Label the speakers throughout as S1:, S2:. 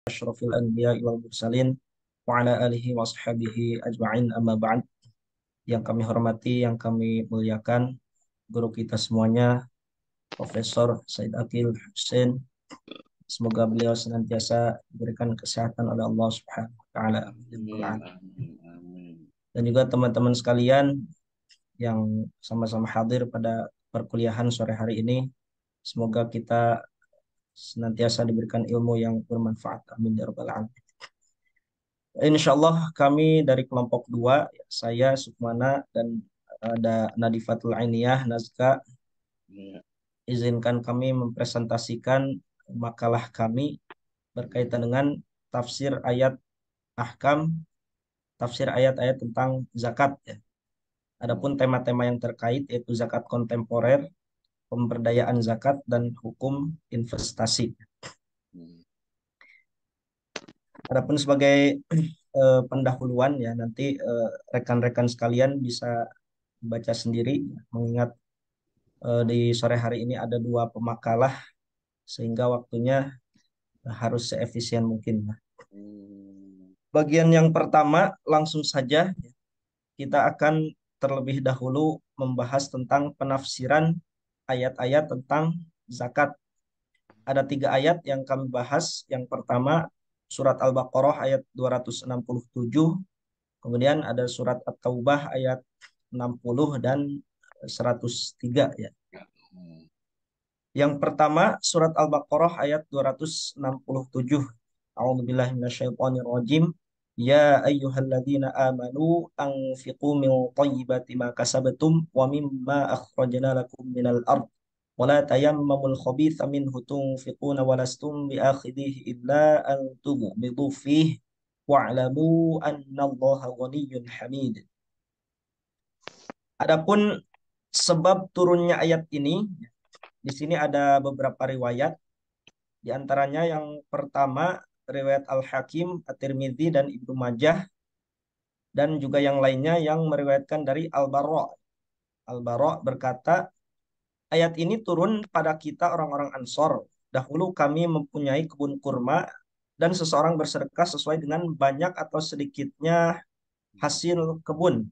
S1: asyrafil anbiya wal mursalin wa ala alihi wa sahbihi ajma'in amma ba'd. Yang kami hormati, yang kami muliakan guru kita semuanya, Profesor Said Akil Hussein. Semoga beliau senantiasa diberikan kesehatan oleh Allah Subhanahu wa taala.
S2: Amin, amin, amin.
S1: Dan juga teman-teman sekalian yang sama-sama hadir pada perkuliahan sore hari ini. Semoga kita senantiasa diberikan ilmu yang bermanfaat. Amin ya rabbal alamin. Insya Allah kami dari kelompok 2, saya Sukmana dan ada Nadifatul Ainiyah Nazka,
S2: Ya.
S1: izinkan kami mempresentasikan makalah kami berkaitan dengan tafsir ayat ahkam, tafsir ayat-ayat tentang zakat ya. Adapun tema-tema yang terkait yaitu zakat kontemporer, pemberdayaan zakat dan hukum investasi. Adapun sebagai pendahuluan ya, nanti rekan-rekan sekalian bisa baca sendiri, mengingat di sore hari ini ada 2 pemakalah sehingga waktunya harus seefisien mungkin. Bagian yang pertama langsung saja kita akan terlebih dahulu membahas tentang penafsiran ayat-ayat tentang zakat. Ada 3 ayat yang kami bahas. Yang pertama surat Al-Baqarah ayat 267, kemudian ada surat At-Taubah ayat 60 dan 103 ya. Yang pertama surat Al-Baqarah ayat 267. A'udzubillahi minasyaitonirrajim. Ya ayyuhalladzina amanu anfiqu min thayyibati ma kasabtum wa mimma akhrajna lakum minal ard wa la tayammamul khabitha minhu tunfiquna wa lastum biakhidhihi illa an tughmidu fihi wa'lamu annallaha ghaniyyun hamid. Adapun sebab turunnya ayat ini, di sini ada beberapa riwayat. Di antaranya yang pertama riwayat Al-Hakim, At-Tirmidzi dan Ibnu Majah, dan juga yang lainnya yang meriwayatkan dari Al-Bara'. Al-Bara' berkata, ayat ini turun pada kita orang-orang Ansor. Dahulu kami mempunyai kebun kurma dan seseorang bersedekah sesuai dengan banyak atau sedikitnya hasil kebun.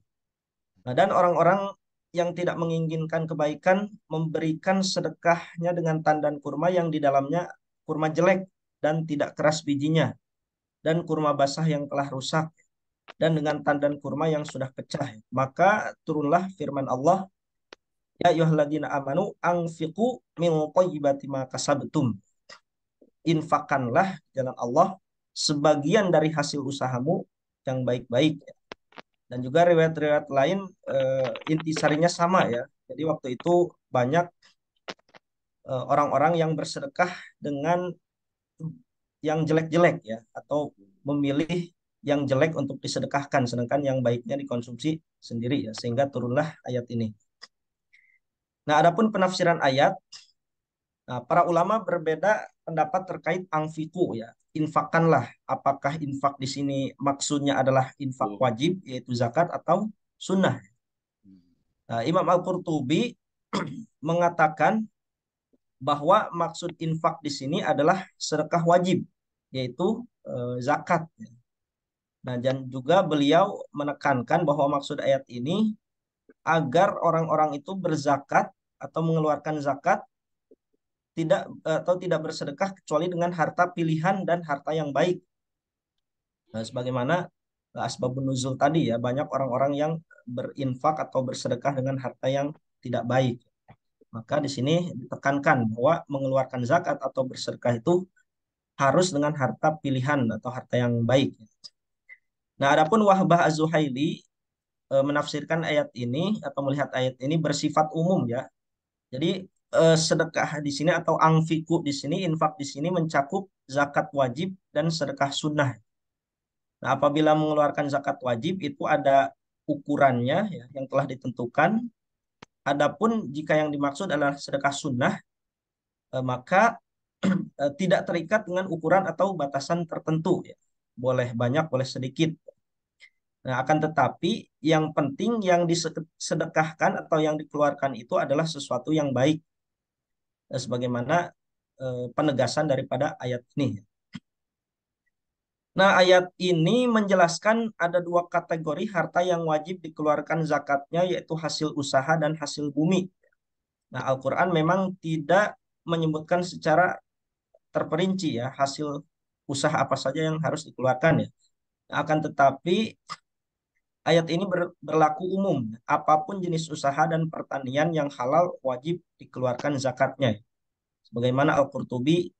S1: Nah, dan orang-orang yang tidak menginginkan kebaikan memberikan sedekahnya dengan tandan kurma yang di dalamnya kurma jelek dan tidak keras bijinya, dan kurma basah yang telah rusak, dan dengan tandan kurma yang sudah pecah. Maka turunlah firman Allah, ya ayyuhalladzina amanu anfiqu min thayyibati ma kasabtum. Infakkanlah jalan Allah sebagian dari hasil usahamu yang baik-baik. Dan juga riwayat-riwayat lain intisarinya sama ya. Jadi waktu itu banyak orang-orang yang bersedekah dengan yang jelek-jelek ya, atau memilih yang jelek untuk disedekahkan sedangkan yang baiknya dikonsumsi sendiri ya, sehingga turunlah ayat ini. Nah, adapun penafsiran ayat, nah, para ulama berbeda pendapat terkait anfiku ya, infakkanlah. Apakah infak di sini maksudnya adalah infak wajib yaitu zakat atau sunnah? Nah, Imam Al-Qurtubi mengatakan bahwa maksud infak di sini adalah sedekah wajib, yaitu zakat. Nah, dan juga beliau menekankan bahwa maksud ayat ini agar orang-orang itu berzakat atau mengeluarkan zakat tidak atau tidak bersedekah kecuali dengan harta pilihan dan harta yang baik. Nah, sebagaimana asbabun nuzul tadi ya, banyak orang-orang yang berinfak atau bersedekah dengan harta yang tidak baik. Maka di sini ditekankan bahwa mengeluarkan zakat atau bersedekah itu harus dengan harta pilihan atau harta yang baik. Nah, adapun Wahbah Az-Zuhaili menafsirkan ayat ini atau melihat ayat ini bersifat umum ya. Jadi sedekah di sini atau angfiku di sini, infak di sini mencakup zakat wajib dan sedekah sunnah. Nah, apabila mengeluarkan zakat wajib itu ada ukurannya ya, yang telah ditentukan. Adapun jika yang dimaksud adalah sedekah sunnah, maka tidak terikat dengan ukuran atau batasan tertentu ya. Boleh banyak, boleh sedikit. Nah, akan tetapi yang penting yang disedekahkan atau yang dikeluarkan itu adalah sesuatu yang baik. Sebagaimana penegasan daripada ayat ini. Nah, ayat ini menjelaskan ada dua kategori harta yang wajib dikeluarkan zakatnya, yaitu hasil usaha dan hasil bumi. Nah, Al-Quran memang tidak menyebutkan secara terperinci ya hasil usaha apa saja yang harus dikeluarkan ya. Akan tetapi ayat ini berlaku umum. Apapun jenis usaha dan pertanian yang halal wajib dikeluarkan zakatnya. Sebagaimana Al-Qurtubi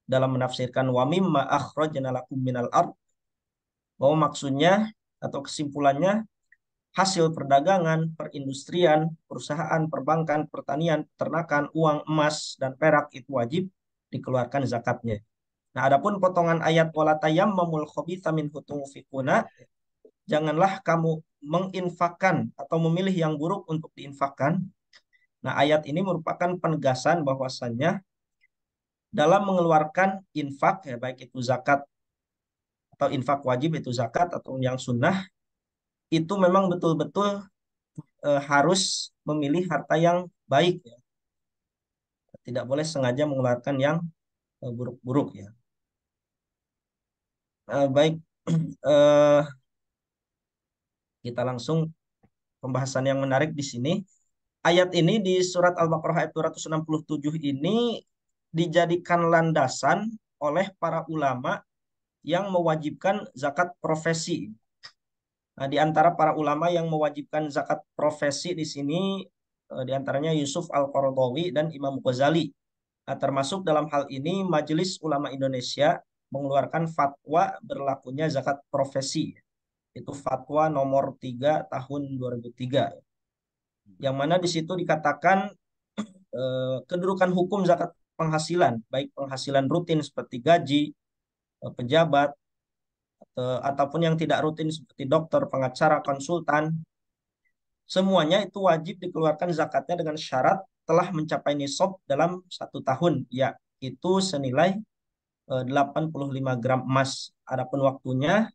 S1: dalam menafsirkan wa mimma akhrajna lakum minal ard, bahwa maksudnya atau kesimpulannya hasil perdagangan, perindustrian, perusahaan, perbankan, pertanian, peternakan, uang, emas, dan perak itu wajib dikeluarkan zakatnya. Nah, adapun potongan ayat wala tayammamul khabitha minhu tunfikuna, janganlah kamu menginfakkan atau memilih yang buruk untuk diinfakkan. Nah, ayat ini merupakan penegasan bahwasannya dalam mengeluarkan infak ya baik itu zakat atau infak wajib itu zakat atau yang sunnah, itu memang betul-betul harus memilih harta yang baik ya. Tidak boleh sengaja mengeluarkan yang buruk-buruk ya. Baik, eh, kita langsung pembahasan yang menarik di sini. Ayat ini di surat Al-Baqarah ayat 267 ini dijadikan landasan oleh para ulama yang mewajibkan zakat profesi. Nah, di antara para ulama yang mewajibkan zakat profesi di sini di antaranya Yusuf Al-Qaradawi dan Imam Ghazali. Nah, termasuk dalam hal ini Majelis Ulama Indonesia mengeluarkan fatwa berlakunya zakat profesi. Itu fatwa nomor 3 tahun 2003. Yang mana di situ dikatakan kedudukan hukum zakat penghasilan, baik penghasilan rutin seperti gaji, pejabat, ataupun yang tidak rutin seperti dokter, pengacara, konsultan, semuanya itu wajib dikeluarkan zakatnya dengan syarat telah mencapai nisab dalam 1 tahun, yaitu senilai 85 gram emas. Adapun waktunya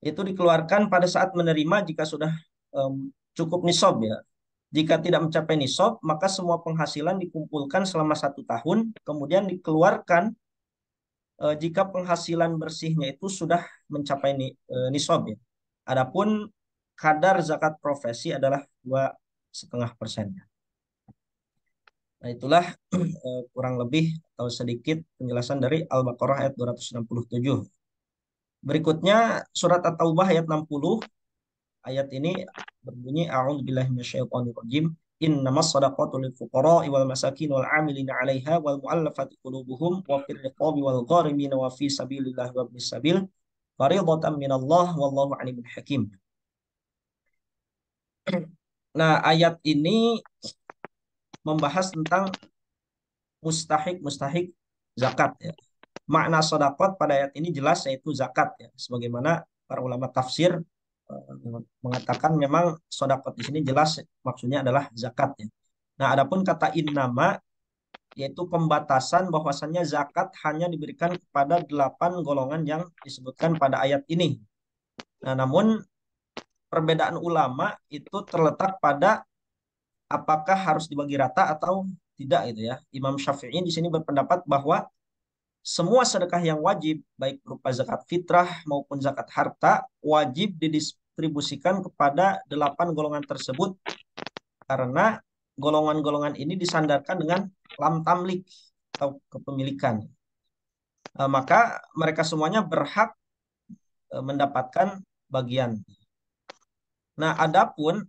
S1: itu dikeluarkan pada saat menerima jika sudah cukup nisab ya. Jika tidak mencapai nisab, maka semua penghasilan dikumpulkan selama 1 tahun, kemudian dikeluarkan jika penghasilan bersihnya itu sudah mencapai nisab ya. Adapun kadar zakat profesi adalah 2,5%. Nah, itulah kurang lebih atau sedikit penjelasan dari Al-Baqarah ayat 267. Berikutnya surat At-Taubah ayat 60. Ayat ini berbunyi a'udzubillahi minasyaitonirrajim. Innamas shadaqatu lil fuqara'i wal masakin wal 'amilina 'alaiha wal mu'allafati qulubuhum wa fir riqabi wal gharimina wa fi sabilillahi wa ibnis sabil fariidatan minallah wallahu 'alimun hakim. Nah, ayat ini membahas tentang mustahik zakat ya. Makna sedekah pada ayat ini jelas yaitu zakat ya. Sebagaimana para ulama tafsir mengatakan memang sedekah di sini jelas maksudnya adalah zakat ya. Nah, adapun kata innama yaitu pembatasan bahwasannya zakat hanya diberikan kepada 8 golongan yang disebutkan pada ayat ini. Nah, namun perbedaan ulama itu terletak pada apakah harus dibagi rata atau tidak gitu ya. Imam Syafi'i di sini berpendapat bahwa semua sedekah yang wajib, baik berupa zakat fitrah maupun zakat harta, wajib didistribusikan kepada 8 golongan tersebut karena golongan-golongan ini disandarkan dengan lam tamlik atau kepemilikan. Maka mereka semuanya berhak mendapatkan bagian. Nah, adapun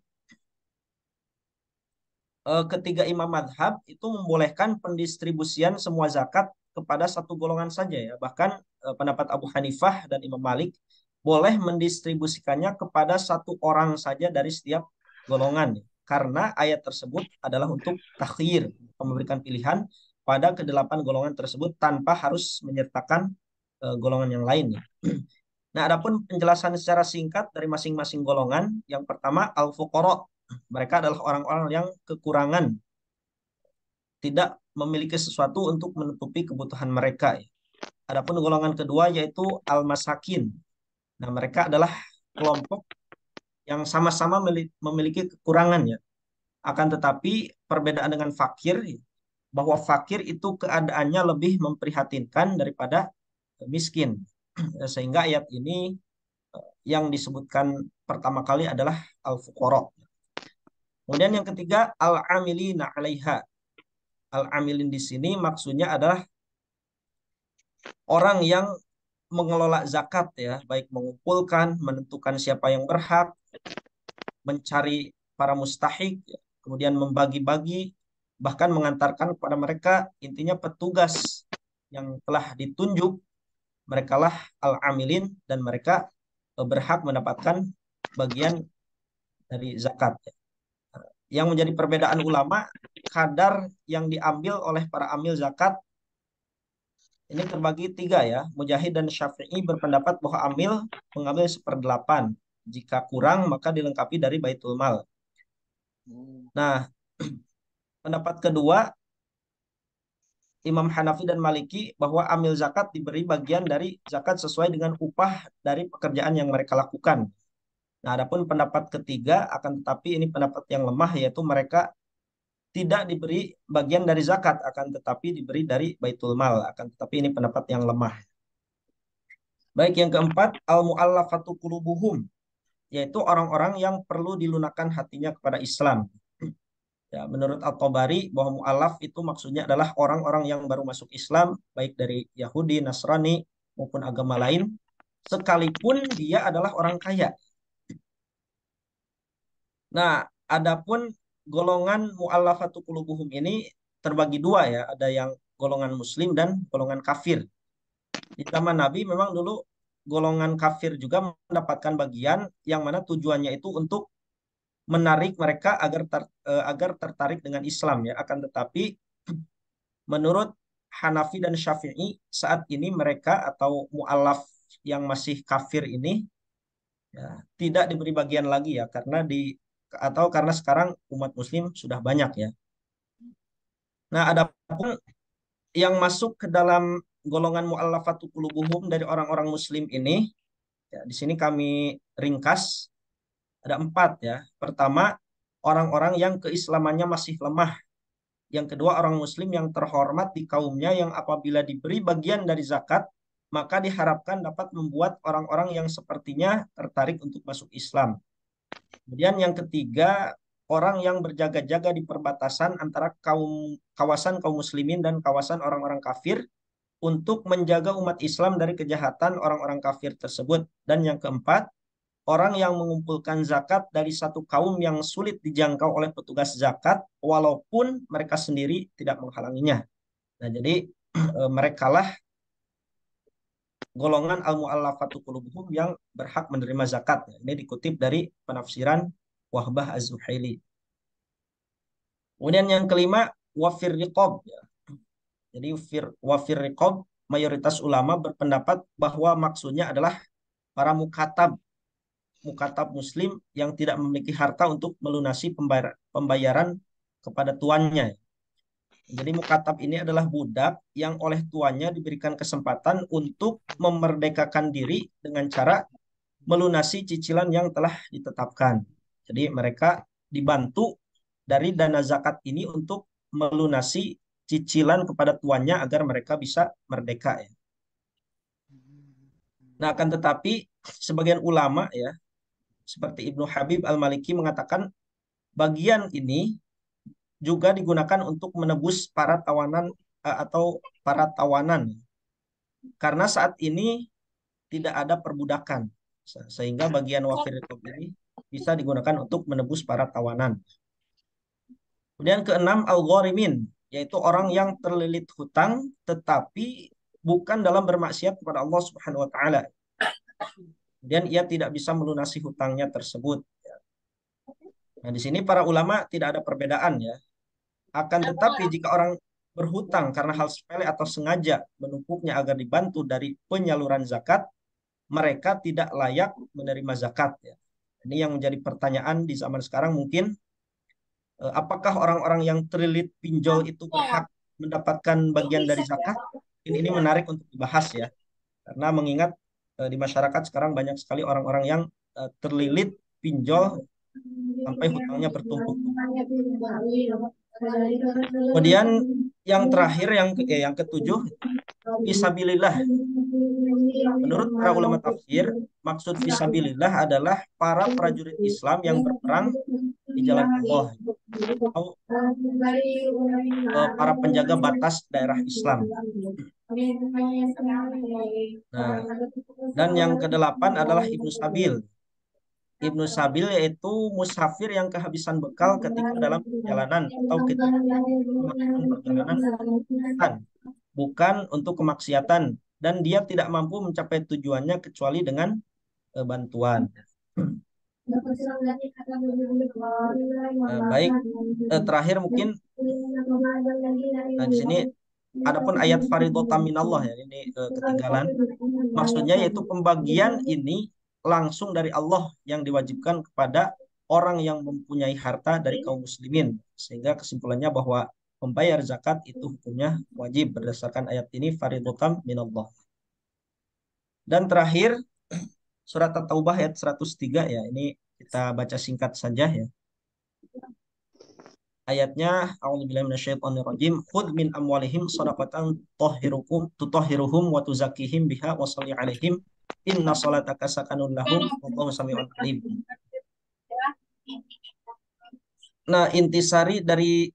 S1: ketiga imam madhab itu membolehkan pendistribusian semua zakat kepada satu golongan saja ya. Bahkan pendapat Abu Hanifah dan Imam Malik boleh mendistribusikannya kepada satu orang saja dari setiap golongan. Karena ayat tersebut adalah untuk takhir, memberikan pilihan pada kedelapan golongan tersebut tanpa harus menyertakan golongan yang lainnya. Nah, adapun penjelasan secara singkat dari masing-masing golongan, yang pertama al-fuqara. Mereka adalah orang-orang yang kekurangan, tidak memiliki sesuatu untuk menutupi kebutuhan mereka. Adapun golongan kedua yaitu al-masakin. Nah, mereka adalah kelompok yang sama-sama memiliki kekurangan ya. Akan tetapi perbedaan dengan fakir, bahwa fakir itu keadaannya lebih memprihatinkan daripada miskin. Sehingga ayat ini yang disebutkan pertama kali adalah al-fuqara. Kemudian yang ketiga al-amilina 'alaiha. Al-amilin di sini maksudnya adalah orang yang mengelola zakat ya, baik mengumpulkan, menentukan siapa yang berhak, mencari para mustahik, ya, kemudian membagi-bagi, bahkan mengantarkan kepada mereka, intinya petugas yang telah ditunjuk, merekalah al-amilin dan mereka berhak mendapatkan bagian dari zakat. Yang menjadi perbedaan ulama, kadar yang diambil oleh para amil zakat ini terbagi tiga ya. Mujahid dan Syafi'i berpendapat bahwa amil mengambil seperdelapan. Jika kurang maka dilengkapi dari Baitul Mal. Nah, pendapat kedua Imam Hanafi dan Maliki bahwa amil zakat diberi bagian dari zakat sesuai dengan upah dari pekerjaan yang mereka lakukan. Nah, adapun pendapat ketiga akan tetapi ini pendapat yang lemah yaitu mereka tidak diberi bagian dari zakat akan tetapi diberi dari Baitul Mal akan tetapi ini pendapat yang lemah. Baik yang keempat al-mu'allafatu qulubuhum yaitu orang-orang yang perlu dilunakkan hatinya kepada Islam. Ya, menurut At-Tabari bahwa mu'alaf itu maksudnya adalah orang-orang yang baru masuk Islam baik dari Yahudi, Nasrani maupun agama lain sekalipun dia adalah orang kaya. Nah, adapun golongan mu'allafatu qulubuhum ini terbagi dua ya, ada yang golongan muslim dan golongan kafir. Di zaman Nabi memang dulu golongan kafir juga mendapatkan bagian yang mana tujuannya itu untuk menarik mereka agar tertarik dengan Islam ya. Akan tetapi menurut Hanafi dan Syafi'i saat ini mereka atau mu'alaf yang masih kafir ini ya, tidak diberi bagian lagi ya karena sekarang umat muslim sudah banyak ya. Nah, adapun yang masuk ke dalam golongan mu'allafatu qulubuhum dari orang-orang muslim ini ya, di sini kami ringkas ada empat ya. Pertama, orang-orang yang keislamannya masih lemah. Yang kedua, orang muslim yang terhormat di kaumnya yang apabila diberi bagian dari zakat, maka diharapkan dapat membuat orang-orang yang sepertinya tertarik untuk masuk Islam. Kemudian yang ketiga, orang yang berjaga-jaga di perbatasan antara kawasan kaum muslimin dan kawasan orang-orang kafir untuk menjaga umat Islam dari kejahatan orang-orang kafir tersebut. Dan yang keempat, orang yang mengumpulkan zakat dari satu kaum yang sulit dijangkau oleh petugas zakat, walaupun mereka sendiri tidak menghalanginya. Nah, jadi merekalah golongan al-mu'allafatu qulubuhum yang berhak menerima zakat. Ini dikutip dari penafsiran Wahbah Az-Zuhaili. Kemudian yang kelima, wafir riqab. Jadi wafir riqab, mayoritas ulama berpendapat bahwa maksudnya adalah para mukatab muslim yang tidak memiliki harta untuk melunasi pembayaran kepada tuannya. Jadi mukatab ini adalah budak yang oleh tuannya diberikan kesempatan untuk memerdekakan diri dengan cara melunasi cicilan yang telah ditetapkan. Jadi mereka dibantu dari dana zakat ini untuk melunasi cicilan kepada tuannya agar mereka bisa merdeka ya. Nah, akan tetapi sebagian ulama ya seperti Ibnu Habib Al-Maliki mengatakan bagian ini juga digunakan untuk menebus para tawanan atau para tawanan karena saat ini tidak ada perbudakan sehingga bagian wafir riqab ini bisa digunakan untuk menebus para tawanan. Kemudian keenam al-gharimin yaitu orang yang terlilit hutang tetapi bukan dalam bermaksiat kepada Allah Subhanahu wa taala. Kemudian ia tidak bisa melunasi hutangnya tersebut. Nah, di sini para ulama tidak ada perbedaan ya. Akan tetapi jika orang berhutang karena hal sepele atau sengaja menumpuknya agar dibantu dari penyaluran zakat, mereka tidak layak menerima zakat ya. Ini yang menjadi pertanyaan di zaman sekarang mungkin apakah orang-orang yang terlilit pinjol itu berhak mendapatkan bagian dari zakat? Ini menarik untuk dibahas ya. Karena mengingat di masyarakat sekarang banyak sekali orang-orang yang terlilit pinjol sampai hutangnya bertumpuk. Kemudian yang terakhir yang ketujuh fisabilillah Menurut para ulama tafsir, maksud fisabilillah adalah para prajurit Islam yang berperang di jalan Allah atau para penjaga batas daerah Islam. Nah, dan yang kedelapan adalah Ibnu Sabil. Ibnu Sabil yaitu musafir yang kehabisan bekal ketika dalam perjalanan atau ketika melakukan perjalanan bukan untuk kemaksiatan, dan dia tidak mampu mencapai tujuannya kecuali dengan bantuan. Baik, terakhir mungkin di sini adapun ayat faridotam minallah ya, ini ketinggalan. Maksudnya yaitu pembagian ini langsung dari Allah yang diwajibkan kepada orang yang mempunyai harta dari kaum muslimin. Sehingga kesimpulannya bahwa membayar zakat itu hukumnya wajib berdasarkan ayat ini faridotam minallah. Dan terakhir surat At-Taubah ayat 103 ya. Ini kita baca singkat saja ya. Ayatnya a'udzubillahi minasyaitonirrajim khudz min amwalihim shadaqatan tutahhiruhum wa tuzakkihim biha wa shalli 'alaihim inna shalataka sakanun lahum wallahu samii'un 'alim. Nah, intisari dari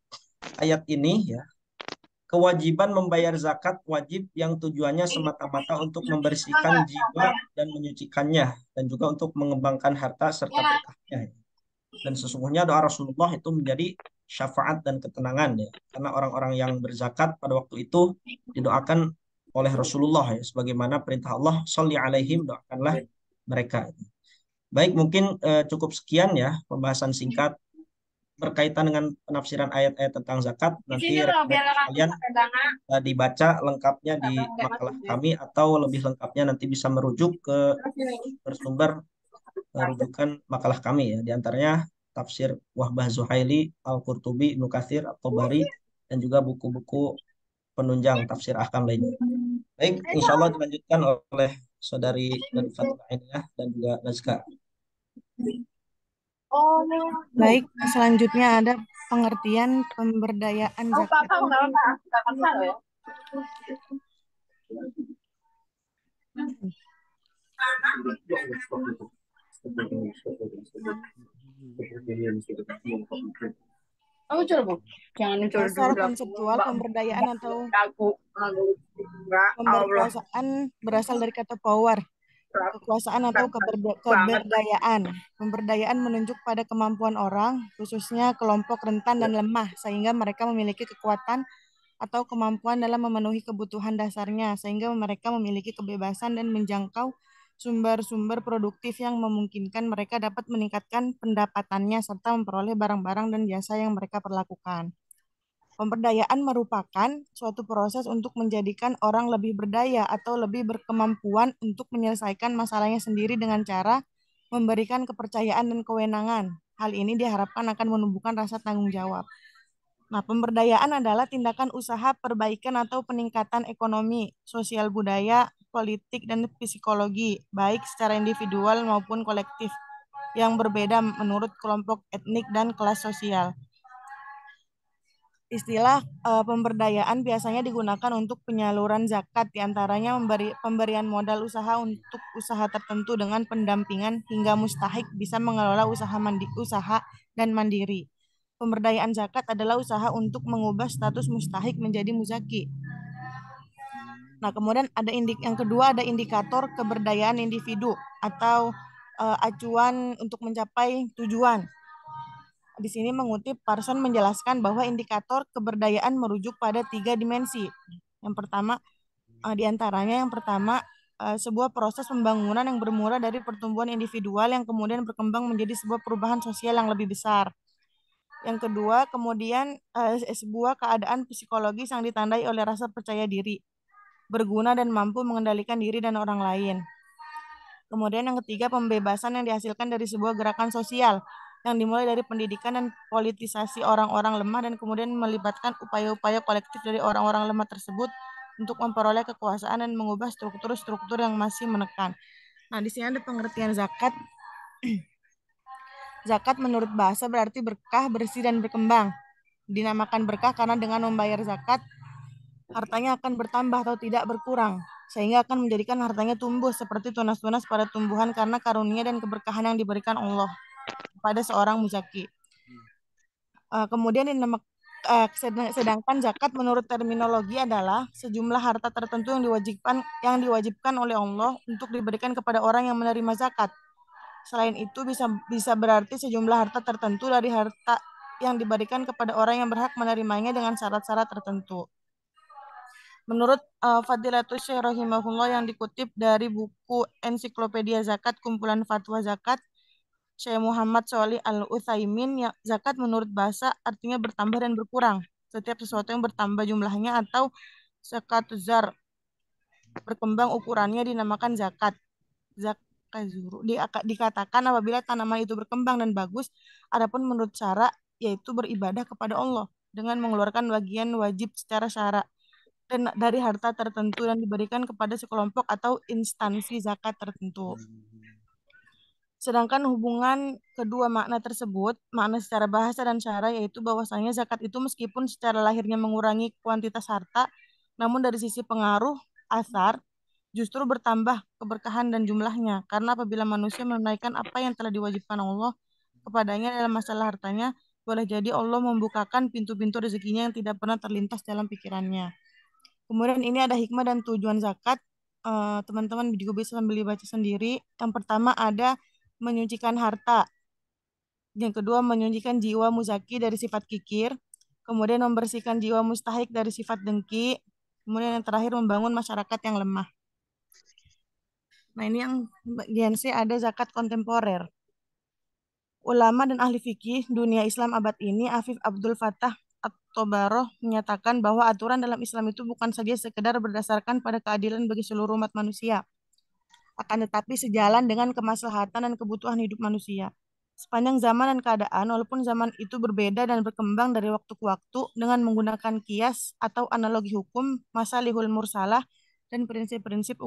S1: ayat ini ya, kewajiban membayar zakat wajib yang tujuannya semata-mata untuk membersihkan jiwa dan menyucikannya, dan juga untuk mengembangkan harta serta berkahnya. Dan sesungguhnya doa Rasulullah itu menjadi syafaat dan ketenangan ya, karena orang-orang yang berzakat pada waktu itu didoakan oleh Rasulullah ya, sebagaimana perintah Allah, sholli alaihim, doakanlah mereka. Baik, mungkin cukup sekian ya pembahasan singkat berkaitan dengan penafsiran ayat-ayat tentang zakat. Nanti rekan-rekan sekalian dibaca lengkapnya di makalah kami, atau lebih lengkapnya nanti bisa merujuk ke bersumber rujukan makalah kami ya, diantaranya tafsir Wahbah Zuhaili, Al-Qurtubi, Ibnu Katsir, At-Tabari, dan juga buku-buku penunjang tafsir ahkam lainnya. Baik, insya Allah dilanjutkan oleh saudari dari Fatul Ainiyah dan juga Nazka.
S3: Baik, selanjutnya ada pengertian pemberdayaan zakat. Dasar konseptual pemberdayaan atau pemerkosaan berasal dari kata power, kekuasaan atau keberdayaan. Pemberdayaan menunjuk pada kemampuan orang, khususnya kelompok rentan dan lemah, sehingga mereka memiliki kekuatan atau kemampuan dalam memenuhi kebutuhan dasarnya, sehingga mereka memiliki kebebasan dan menjangkau sumber-sumber produktif yang memungkinkan mereka dapat meningkatkan pendapatannya serta memperoleh barang-barang dan jasa yang mereka perlakukan. Pemberdayaan merupakan suatu proses untuk menjadikan orang lebih berdaya atau lebih berkemampuan untuk menyelesaikan masalahnya sendiri dengan cara memberikan kepercayaan dan kewenangan. Hal ini diharapkan akan menumbuhkan rasa tanggung jawab. Nah, pemberdayaan adalah tindakan usaha perbaikan atau peningkatan ekonomi, sosial budaya, politik, dan psikologi, baik secara individual maupun kolektif, yang berbeda menurut kelompok etnik dan kelas sosial. Istilah pemberdayaan biasanya digunakan untuk penyaluran zakat, diantaranya pemberian modal usaha untuk usaha tertentu dengan pendampingan hingga mustahik bisa mengelola usaha dan mandiri. Pemberdayaan zakat adalah usaha untuk mengubah status mustahik menjadi muzaki. Nah, kemudian yang kedua ada indikator keberdayaan individu atau acuan untuk mencapai tujuan. Di sini mengutip Parson menjelaskan bahwa indikator keberdayaan merujuk pada 3 dimensi. Yang pertama, yang pertama sebuah proses pembangunan yang bermula dari pertumbuhan individual yang kemudian berkembang menjadi sebuah perubahan sosial yang lebih besar. Yang kedua, kemudian sebuah keadaan psikologis yang ditandai oleh rasa percaya diri, berguna dan mampu mengendalikan diri dan orang lain. Kemudian yang ketiga, pembebasan yang dihasilkan dari sebuah gerakan sosial yang dimulai dari pendidikan dan politisasi orang-orang lemah dan kemudian melibatkan upaya-upaya kolektif dari orang-orang lemah tersebut untuk memperoleh kekuasaan dan mengubah struktur-struktur yang masih menekan. Nah, di sini ada pengertian zakat. Zakat menurut bahasa berarti berkah, bersih, dan berkembang. Dinamakan berkah karena dengan membayar zakat, hartanya akan bertambah atau tidak berkurang. sehingga akan menjadikan hartanya tumbuh seperti tunas-tunas pada tumbuhan karena karunia dan keberkahan yang diberikan Allah kepada seorang muzaki. Kemudian sedangkan zakat menurut terminologi adalah sejumlah harta tertentu yang diwajibkan oleh Allah untuk diberikan kepada orang yang menerima zakat. Selain itu bisa berarti sejumlah harta tertentu dari harta yang diberikan kepada orang yang berhak menerimanya dengan syarat-syarat tertentu. Menurut Fadilatul Syekh rahimahullah yang dikutip dari buku Ensiklopedia Zakat Kumpulan Fatwa Zakat Syekh Muhammad Sholih Al-Utsaimin, ya, zakat menurut bahasa artinya bertambah dan berkurang. Setiap sesuatu yang bertambah jumlahnya atau zakat zar berkembang ukurannya dinamakan zakat. Zakat zuru dikatakan apabila tanaman itu berkembang dan bagus. Adapun menurut cara yaitu beribadah kepada Allah dengan mengeluarkan bagian wajib secara syara dan dari harta tertentu dan diberikan kepada sekelompok atau instansi zakat tertentu. Sedangkan hubungan kedua makna tersebut, makna secara bahasa dan syara, yaitu bahwasanya zakat itu meskipun secara lahirnya mengurangi kuantitas harta, namun dari sisi pengaruh asar justru bertambah keberkahan dan jumlahnya. Karena apabila manusia menunaikan apa yang telah diwajibkan Allah kepadanya dalam masalah hartanya, boleh jadi Allah membukakan pintu-pintu rezekinya yang tidak pernah terlintas dalam pikirannya. Kemudian ini ada hikmah dan tujuan zakat. Teman-teman juga bisa sambil baca sendiri. Yang pertama ada menyucikan harta. Yang kedua menyucikan jiwa muzaki dari sifat kikir. Kemudian membersihkan jiwa mustahik dari sifat dengki. Kemudian yang terakhir membangun masyarakat yang lemah. Nah ini yang bagian C ada zakat kontemporer. Ulama dan ahli fikih dunia Islam abad ini, Afif Abdul Fattah At-Tobaroh, menyatakan bahwa aturan dalam Islam itu bukan saja sekedar berdasarkan pada keadilan bagi seluruh umat manusia, akan tetapi sejalan dengan kemaslahatan dan kebutuhan hidup manusia. Sepanjang zaman dan keadaan, walaupun zaman itu berbeda dan berkembang dari waktu ke waktu dengan menggunakan kias atau analogi hukum, masalihul mursalah, dan prinsip-prinsip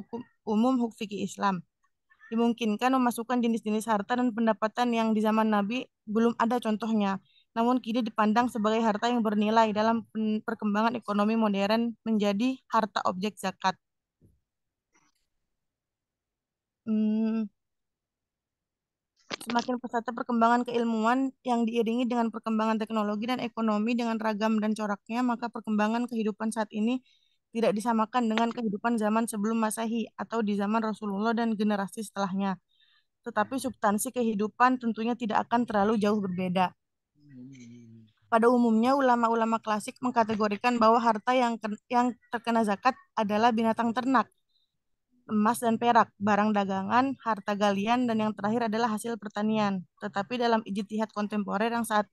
S3: umum hukum fikih Islam. Dimungkinkan memasukkan jenis-jenis harta dan pendapatan yang di zaman Nabi belum ada contohnya, namun kini dipandang sebagai harta yang bernilai dalam perkembangan ekonomi modern menjadi harta objek zakat. Semakin pesatnya perkembangan keilmuan yang diiringi dengan perkembangan teknologi dan ekonomi dengan ragam dan coraknya, maka perkembangan kehidupan saat ini tidak disamakan dengan kehidupan zaman sebelum Masehi atau di zaman Rasulullah dan generasi setelahnya. Tetapi substansi kehidupan tentunya tidak akan terlalu jauh berbeda. Pada umumnya, ulama-ulama klasik mengkategorikan bahwa harta yang terkena zakat adalah binatang ternak, emas dan perak, barang dagangan, harta galian, dan yang terakhir adalah hasil pertanian. Tetapi dalam ijtihad kontemporer yang saat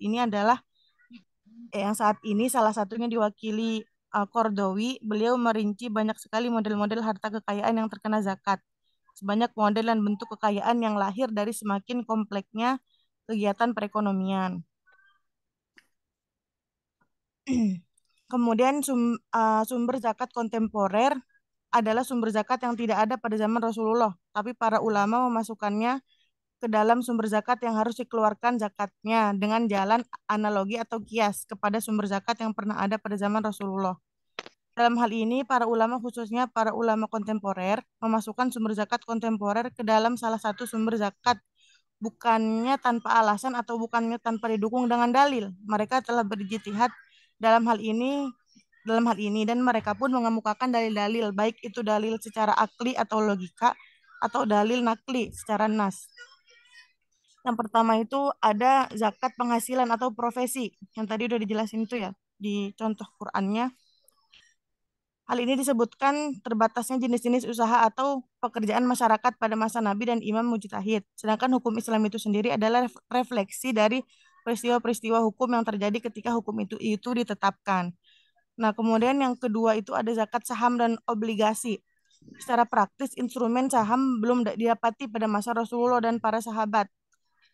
S3: ini salah satunya diwakili Kordowi, beliau merinci banyak sekali model-model harta kekayaan yang terkena zakat. Sebanyak model dan bentuk kekayaan yang lahir dari semakin kompleksnya kegiatan perekonomian. Kemudian sumber zakat kontemporer adalah sumber zakat yang tidak ada pada zaman Rasulullah, tapi para ulama memasukkannya ke dalam sumber zakat yang harus dikeluarkan zakatnya dengan jalan analogi atau kias kepada sumber zakat yang pernah ada pada zaman Rasulullah. Dalam hal ini, para ulama khususnya para ulama kontemporer memasukkan sumber zakat kontemporer ke dalam salah satu sumber zakat, bukannya tanpa alasan atau bukannya tanpa didukung dengan dalil. Mereka telah berijtihad dalam hal ini dan mereka pun mengemukakan dalil-dalil, baik itu dalil secara akli atau logika atau dalil nakli secara nas. Yang pertama itu ada zakat penghasilan atau profesi. Yang tadi udah dijelasin itu ya di contoh Qur'annya. Hal ini disebutkan terbatasnya jenis-jenis usaha atau pekerjaan masyarakat pada masa Nabi dan Imam Mujtahid. Sedangkan hukum Islam itu sendiri adalah refleksi dari peristiwa-peristiwa hukum yang terjadi ketika hukum itu ditetapkan. Nah, kemudian yang kedua itu ada zakat saham dan obligasi. Secara praktis, instrumen saham belum didapati pada masa Rasulullah dan para sahabat.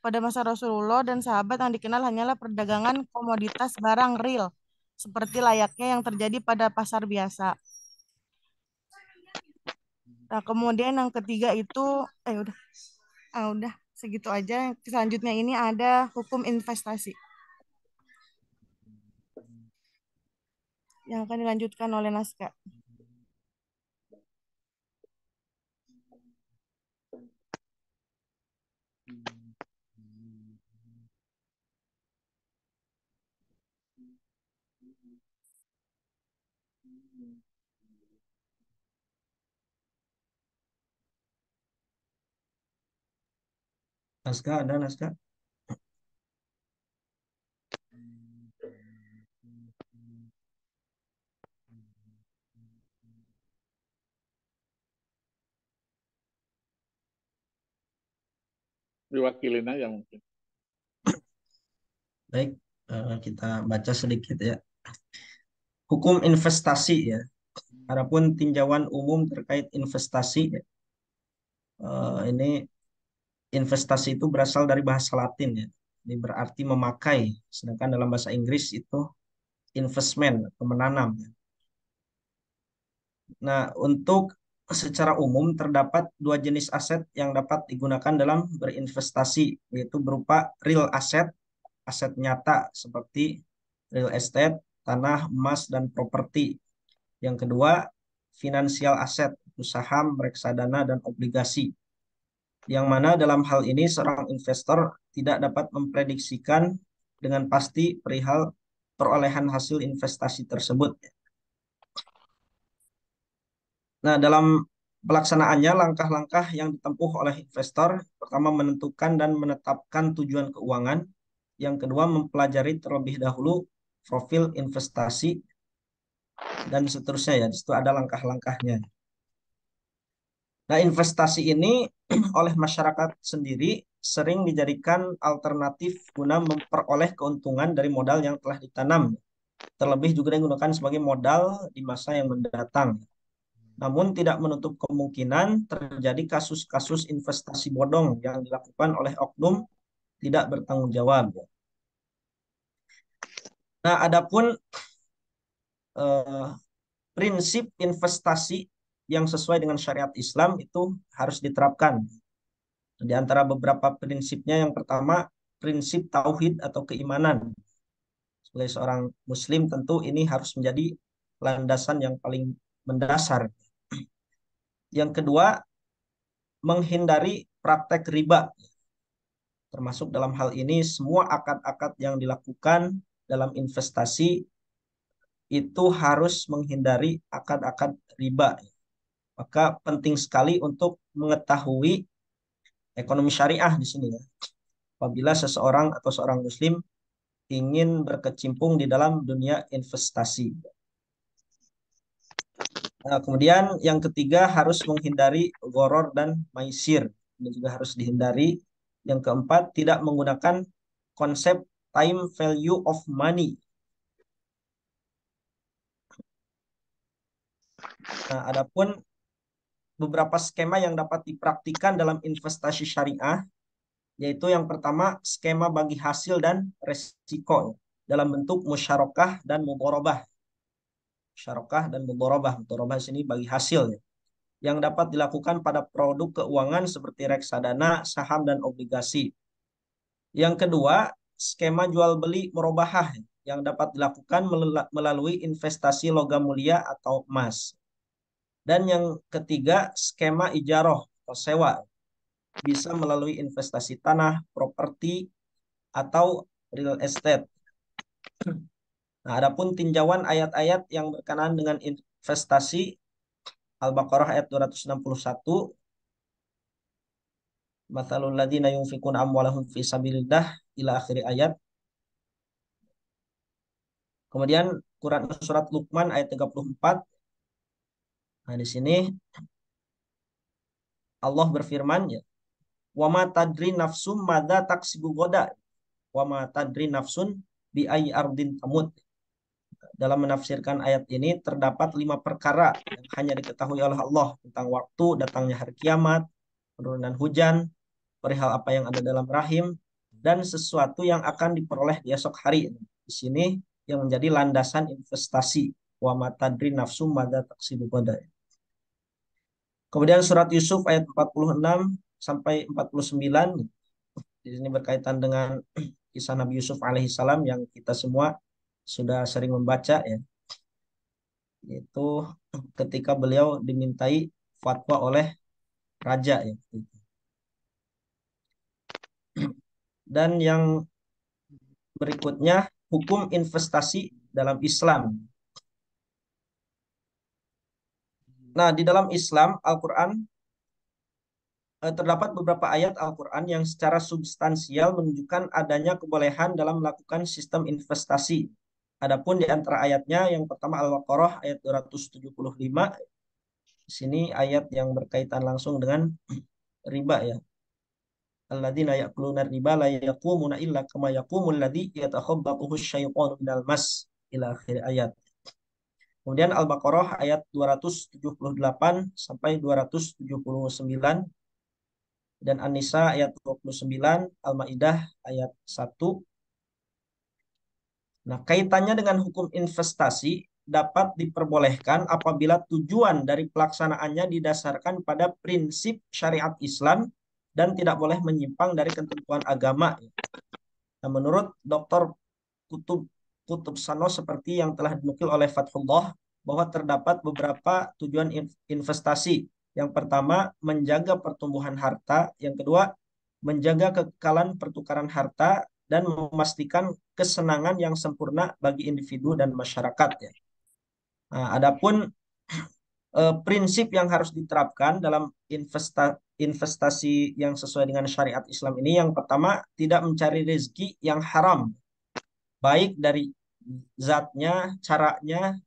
S3: Pada masa Rasulullah dan sahabat yang dikenal hanyalah perdagangan komoditas barang real, seperti layaknya yang terjadi pada pasar biasa. Nah, kemudian yang ketiga itu, udah segitu aja. Selanjutnya ini ada hukum investasi yang akan dilanjutkan oleh Naskah.
S1: Naskah ada naskah?
S2: Diwakilin aja mungkin.
S1: Baik, kita baca sedikit ya. Hukum investasi ya. Adapun tinjauan umum terkait investasi ya. Ini investasi itu berasal dari bahasa Latin ya. Ini berarti memakai, sedangkan dalam bahasa Inggris itu investment atau menanam. Nah, untuk secara umum terdapat dua jenis aset yang dapat digunakan dalam berinvestasi, yaitu berupa real asset, aset nyata seperti real estate, tanah, emas, dan properti. Yang kedua, financial asset, saham, reksadana, dan obligasi. Yang mana dalam hal ini seorang investor tidak dapat memprediksikan dengan pasti perihal perolehan hasil investasi tersebut. Nah, dalam pelaksanaannya, langkah-langkah yang ditempuh oleh investor, pertama menentukan dan menetapkan tujuan keuangan, yang kedua mempelajari terlebih dahulu profil investasi, dan seterusnya ya. Di situ ada langkah-langkahnya. Nah, investasi ini oleh masyarakat sendiri sering dijadikan alternatif guna memperoleh keuntungan dari modal yang telah ditanam. Terlebih juga digunakan sebagai modal di masa yang mendatang. Namun tidak menutup kemungkinan terjadi kasus-kasus investasi bodong yang dilakukan oleh oknum tidak bertanggung jawab. Nah, adapun eh, prinsip investasi yang sesuai dengan syariat Islam itu harus diterapkan. Di antara beberapa prinsipnya, yang pertama, prinsip tauhid atau keimanan. Sebagai seorang muslim tentu ini harus menjadi landasan yang paling mendasar. Yang kedua, menghindari praktek riba. Termasuk dalam hal ini semua akad-akad yang dilakukan dalam investasi itu harus menghindari akad-akad riba. Maka penting sekali untuk mengetahui ekonomi syariah di sini ya. Apabila seseorang atau seorang muslim ingin berkecimpung di dalam dunia investasi. Nah, kemudian yang ketiga harus menghindari goror dan maisir. Ini juga harus dihindari. Yang keempat, tidak menggunakan konsep time value of money. Nah, adapun beberapa skema yang dapat dipraktikkan dalam investasi syariah, yaitu yang pertama, skema bagi hasil dan resiko dalam bentuk musyarakah dan mudharabah. Musyarakah dan mudharabah. Mudharabah sini bagi hasil ya, yang dapat dilakukan pada produk keuangan seperti reksadana, saham, dan obligasi. Yang kedua, skema jual beli murabahah yang dapat dilakukan melalui investasi logam mulia atau emas. Dan yang ketiga, skema ijaroh atau sewa, bisa melalui investasi tanah, properti, atau real estate. Nah, adapun tinjauan ayat-ayat yang berkenaan dengan investasi, Al-Baqarah ayat 261, Mathalul ladzina yunfikuna amwalahum fi sabilillah ila akhir ayat. Kemudian Quran surat Luqman ayat 34. Nah, di sini Allah berfirman ya, "Wa ma tadri nafsum madza taksibu goda, wa ma tadri nafsun bi ayyi ardin tamut." Dalam menafsirkan ayat ini terdapat 5 perkara yang hanya diketahui oleh Allah tentang waktu datangnya hari kiamat, penurunan hujan, perihal apa yang ada dalam rahim, dan sesuatu yang akan diperoleh di esok hari. Di sini yang menjadi landasan investasi. Wa matadri nafsum madza taksibu ghadan. Kemudian surat Yusuf ayat 46 sampai 49. Di sini berkaitan dengan kisah Nabi Yusuf alaihissalam yang kita semua sudah sering membaca ya. Yaitu ketika beliau dimintai fatwa oleh raja ya. Dan yang berikutnya, hukum investasi dalam Islam. Nah, di dalam Islam, Al-Quran terdapat beberapa ayat Al-Quran yang secara substansial menunjukkan adanya kebolehan dalam melakukan sistem investasi. Adapun di antara ayatnya, yang pertama Al-Baqarah ayat 275, di sini ayat yang berkaitan langsung dengan riba ya. Alladzina ya'kuluna riba la yaqumuna illa kama yaqumul ladzi yatakhabbathu asyaitanu minal mas ila akhir ayat. Kemudian Al-Baqarah ayat 278 sampai 279 dan An-Nisa ayat 29, Al-Maidah ayat 1. Nah, kaitannya dengan hukum investasi dapat diperbolehkan apabila tujuan dari pelaksanaannya didasarkan pada prinsip syariat Islam dan tidak boleh menyimpang dari ketentuan agama. Nah, menurut Dr. Kutub Kutub Sano seperti yang telah dinukil oleh Fathullah bahwa terdapat beberapa tujuan investasi. Yang pertama, menjaga pertumbuhan harta. Yang kedua, menjaga kekekalan pertukaran harta dan memastikan kesenangan yang sempurna bagi individu dan masyarakat ya. Nah, adapun prinsip yang harus diterapkan dalam investasi yang sesuai dengan syariat Islam ini, yang pertama, tidak mencari rezeki yang haram, baik dari zatnya, caranya,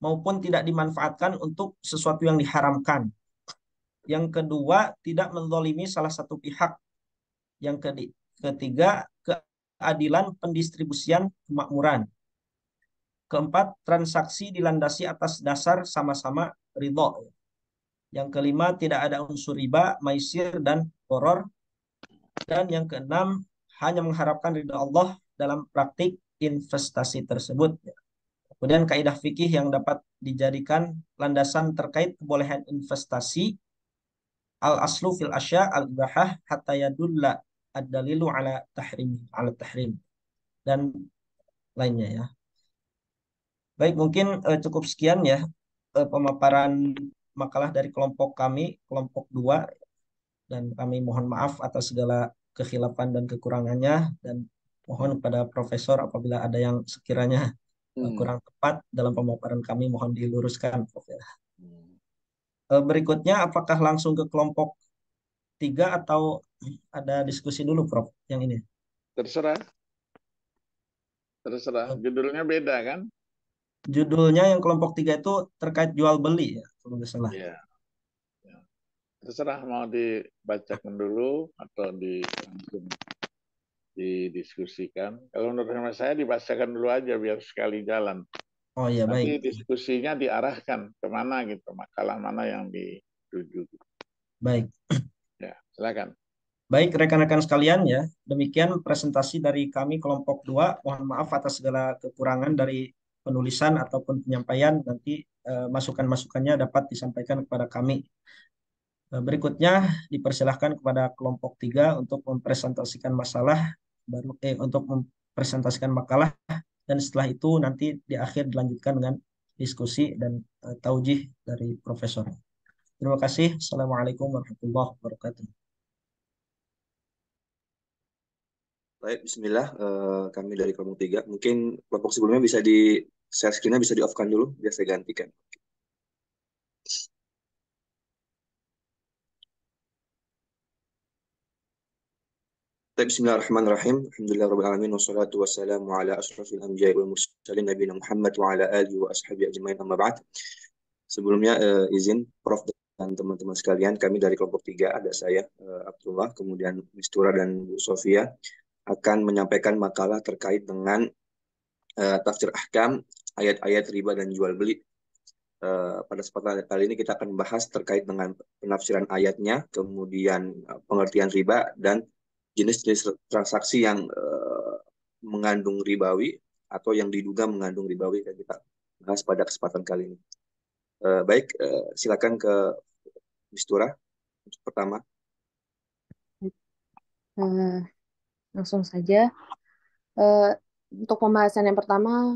S1: maupun tidak dimanfaatkan untuk sesuatu yang diharamkan. Yang kedua, tidak menzalimi salah satu pihak. Yang ketiga, keadilan pendistribusian kemakmuran. Keempat, transaksi dilandasi atas dasar sama-sama ridho. Yang kelima, tidak ada unsur riba, maisir, dan horor. Dan yang keenam, hanya mengharapkan ridho Allah dalam praktik investasi tersebut. Kemudian kaidah fikih yang dapat dijadikan landasan terkait kebolehan investasi, al-aslu fil asya al-ibahah hatta yadulla ad-dalilu ala tahrim dan lainnya ya. Baik, mungkin cukup sekian ya pemaparan makalah dari kelompok kami, kelompok 2, dan kami mohon maaf atas segala kekhilafan dan kekurangannya, dan mohon kepada profesor apabila ada yang sekiranya kurang tepat dalam pemaparan kami mohon diluruskan, Prof. Ya. Berikutnya apakah langsung ke kelompok 3 atau ada diskusi dulu, Prof, yang ini?
S2: Terserah. Judulnya beda kan?
S1: Judulnya yang kelompok 3 itu terkait jual beli ya, kalau nggak salah.
S2: Iya. Ya. Terserah mau dibacakan dulu atau langsung didiskusikan. Kalau menurut saya dibacakan dulu aja biar sekali jalan.
S1: Oh iya,
S2: Nanti
S1: baik.
S2: diskusinya diarahkan kemana gitu, makalah mana yang dituju.
S1: Baik.
S2: Ya, silakan.
S1: Baik, rekan-rekan sekalian ya, demikian presentasi dari kami kelompok 2. Mohon maaf atas segala kekurangan dari penulisan ataupun penyampaian. Nanti masukan-masukannya dapat disampaikan kepada kami. Berikutnya dipersilahkan kepada kelompok 3 untuk mempresentasikan untuk mempresentasikan makalah, dan setelah itu nanti di akhir dilanjutkan dengan diskusi dan taujih dari profesor. Terima kasih. Assalamualaikum warahmatullahi wabarakatuh.
S4: Baik, bismillah. Kami dari kelompok 3. Mungkin kelompok sebelumnya bisa share screen-nya bisa di-off-kan dulu, biar saya gantikan. Bismillahirrahmanirrahim. Alhamdulillahirrahmanirrahim. Wassalatu wassalamu ala ashrafil anbiya'i wal mursalin nabiyina Muhammad wa ala alihi wa ashabihi ajma'in amma ba'd. Sebelumnya izin Prof dan teman-teman sekalian, kami dari kelompok 3, ada saya Abdullah, kemudian Mistura dan Bu Sofia akan menyampaikan makalah terkait dengan tafsir ahkam ayat-ayat riba dan jual beli. Pada kesempatan kali ini kita akan membahas terkait dengan penafsiran ayatnya, kemudian pengertian riba dan jenis-jenis transaksi yang mengandung ribawi atau yang diduga mengandung ribawi, yang kita bahas pada kesempatan kali ini. Baik, silakan ke Mistura untuk pertama.
S5: Langsung saja. Untuk pembahasan yang pertama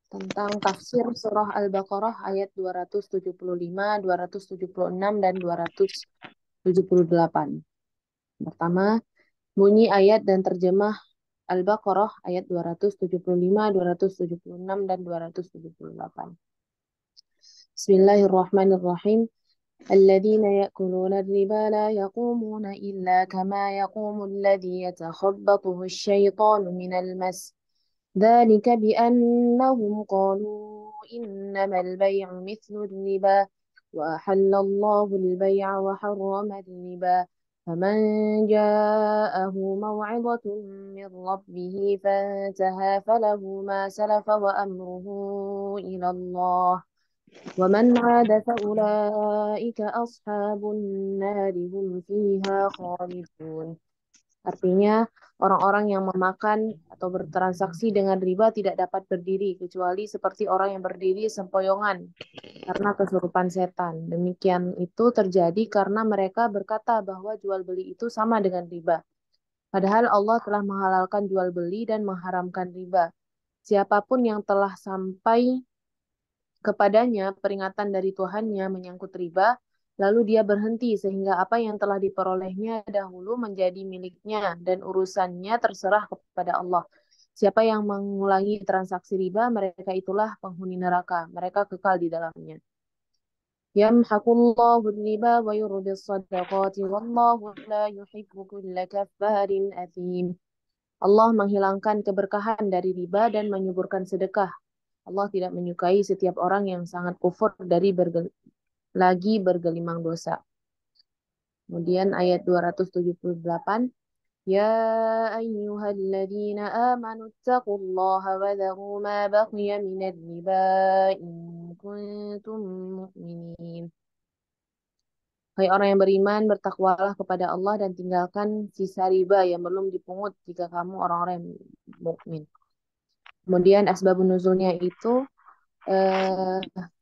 S5: tentang tafsir surah Al-Baqarah ayat 275, 276, dan 278. Pertama, bunyi ayat dan terjemah Al-Baqarah ayat 275, 276, dan 278. Bismillahirrahmanirrahim. الذين يأكلون الربا لا يقومون إلا كما يقوم الذي يتخبطه الشيطان من المس ذلك بأنهم قالوا إنما البيع مثل الربا وأحل الله البيع وحرم الربا فمن جاءه موعظة من ربه فانتهى فله ما سلف وأمره إلى الله ومن عاد فأولئك أصحاب النار هم فيها خالدون. Artinya, orang-orang yang memakan atau bertransaksi dengan riba tidak dapat berdiri, kecuali seperti orang yang berdiri sempoyongan karena kesurupan setan. Demikian itu terjadi karena mereka berkata bahwa jual beli itu sama dengan riba. Padahal Allah telah menghalalkan jual beli dan mengharamkan riba. Siapapun yang telah sampai kepadanya peringatan dari Tuhannya menyangkut riba, lalu dia berhenti sehingga apa yang telah diperolehnya dahulu menjadi miliknya dan urusannya terserah kepada Allah. Siapa yang mengulangi transaksi riba, mereka itulah penghuni neraka. Mereka kekal di dalamnya. Yamhaqullahu riba wa yurbis sadaqati wallahu la yuhibbu kulla kaffarin athim. Allah menghilangkan keberkahan dari riba dan menyuburkan sedekah. Allah tidak menyukai setiap orang yang sangat kufur dari lagi bergelimang dosa. Kemudian ayat 278, Ya ayyuhalladzina amanu taqullaha wa dharu ma baqiya minad riba in kuntum mu'minin. Hai orang yang beriman, bertakwalah kepada Allah dan tinggalkan sisa riba yang belum dipungut jika kamu orang-orang yang mukmin. Kemudian asbabun nuzulnya itu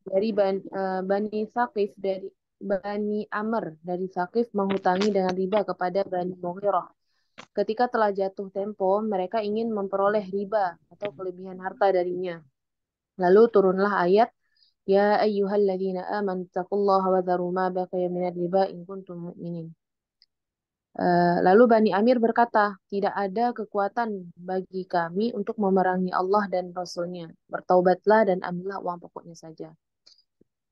S5: dari Bani Thaqif, dari Bani Amr dari Thaqif menghutangi dengan riba kepada Bani Mughirah. Ketika telah jatuh tempo, mereka ingin memperoleh riba atau kelebihan harta darinya. Lalu turunlah ayat, Ya ayyuhalladzina amanu taqullaha wa dharu ma baqiya minad riba in kuntum mu'minin. Lalu Bani Amir berkata, tidak ada kekuatan bagi kami untuk memerangi Allah dan Rasul-Nya. Bertaubatlah dan ambillah uang pokoknya saja.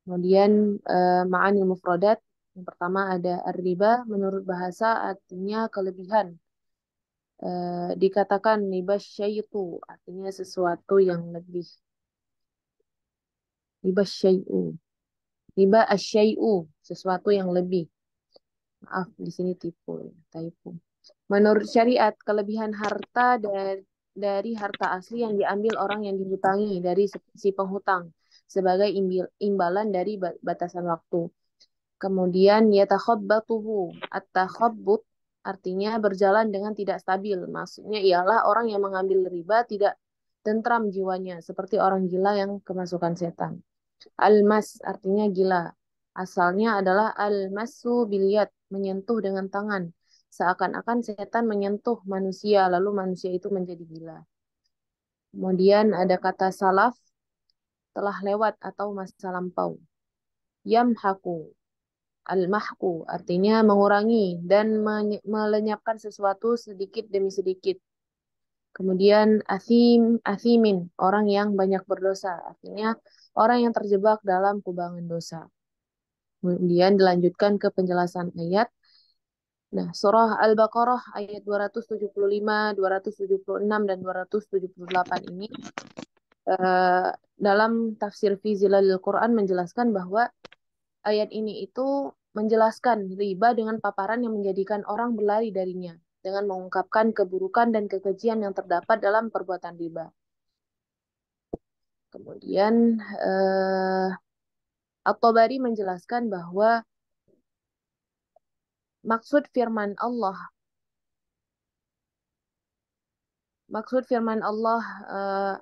S5: Kemudian ma'anil mufradat. Yang pertama ada ar-riba. Menurut bahasa artinya kelebihan. Dikatakan riba syai'u. Artinya sesuatu yang lebih. Riba syai'u. Riba asyai'u. Sesuatu yang lebih. Maaf, di sini tipu, typo. Menurut syariat, kelebihan harta dari harta asli yang diambil orang yang dihutangi dari si penghutang sebagai imbalan dari batasan waktu. Kemudian yatakhabbatuhu. At-takhabbut artinya berjalan dengan tidak stabil. Maksudnya ialah orang yang mengambil riba tidak tentram jiwanya seperti orang gila yang kemasukan setan. Al-mas artinya gila. Asalnya adalah al-masu bilyad, menyentuh dengan tangan. Seakan-akan setan menyentuh manusia, lalu manusia itu menjadi gila. Kemudian ada kata salaf, telah lewat atau masa lampau. Yamhaku, al-mahku, artinya mengurangi dan melenyapkan sesuatu sedikit demi sedikit. Kemudian athimin, orang yang banyak berdosa, artinya orang yang terjebak dalam kubangan dosa. Kemudian dilanjutkan ke penjelasan ayat. Nah, surah Al-Baqarah ayat 275, 276, dan 278 ini dalam tafsir fi Zilalil Quran menjelaskan bahwa ayat ini itu menjelaskan riba dengan paparan yang menjadikan orang berlari darinya dengan mengungkapkan keburukan dan kekejian yang terdapat dalam perbuatan riba. Kemudian At-Tabari menjelaskan bahwa maksud firman Allah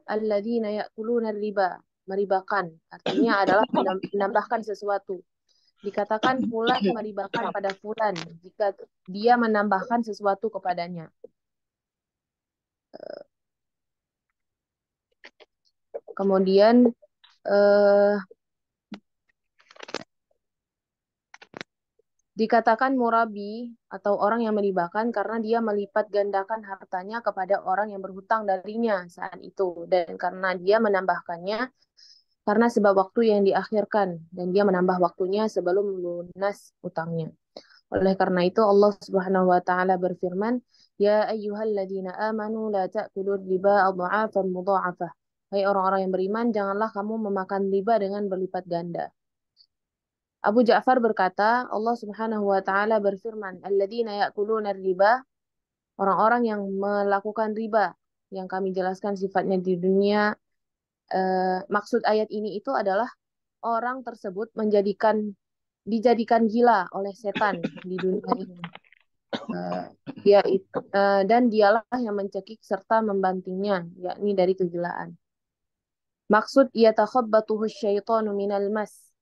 S5: alladzina ya'kuluna riba, meribakan, artinya adalah menambahkan sesuatu. Dikatakan fulan meribakan pada fulan jika dia menambahkan sesuatu kepadanya. Kemudian Dikatakan murabi atau orang yang meribakan karena dia melipat gandakan hartanya kepada orang yang berhutang darinya saat itu. Dan karena dia menambahkannya karena sebab waktu yang diakhirkan. Dan dia menambah waktunya sebelum lunas utangnya. Oleh karena itu Allah Subhanahu wa taala berfirman, "Ya ayyuhalladzina amanu la ta'kulur riba adha'afan mudha'afah." Hai orang-orang yang beriman, janganlah kamu memakan riba dengan berlipat ganda. Abu Ja'far berkata, Allah Subhanahu wa taala berfirman, "Alladzina ya'kuluna riba", orang-orang yang melakukan riba, yang kami jelaskan sifatnya di dunia. Maksud ayat ini itu adalah orang tersebut dijadikan gila oleh setan di dunia ini. Dan dialah yang mencekik serta membantingnya, yakni dari kegilaan. Maksud yatakhabbatuhu syaitanu minal mas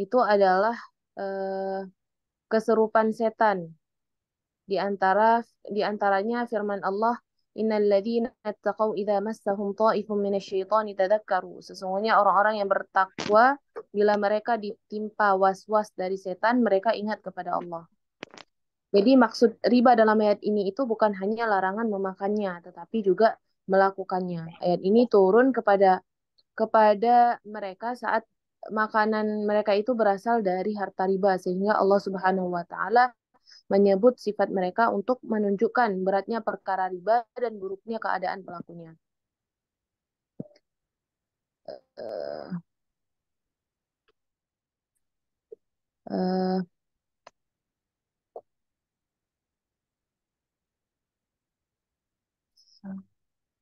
S5: itu adalah keserupan setan. Di antaranya firman Allah, "Innal ladzina taqaw idza massahum ta'ifun minasyaitani tadzakkaru." Sesungguhnya orang-orang yang bertakwa bila mereka ditimpa was-was dari setan, mereka ingat kepada Allah. Jadi maksud riba dalam ayat ini itu bukan hanya larangan memakannya, tetapi juga melakukannya. Ayat ini turun kepada mereka saat makanan mereka itu berasal dari harta riba, sehingga Allah Subhanahu wa taala menyebut sifat mereka untuk menunjukkan beratnya perkara riba dan buruknya keadaan pelakunya. Uh, uh,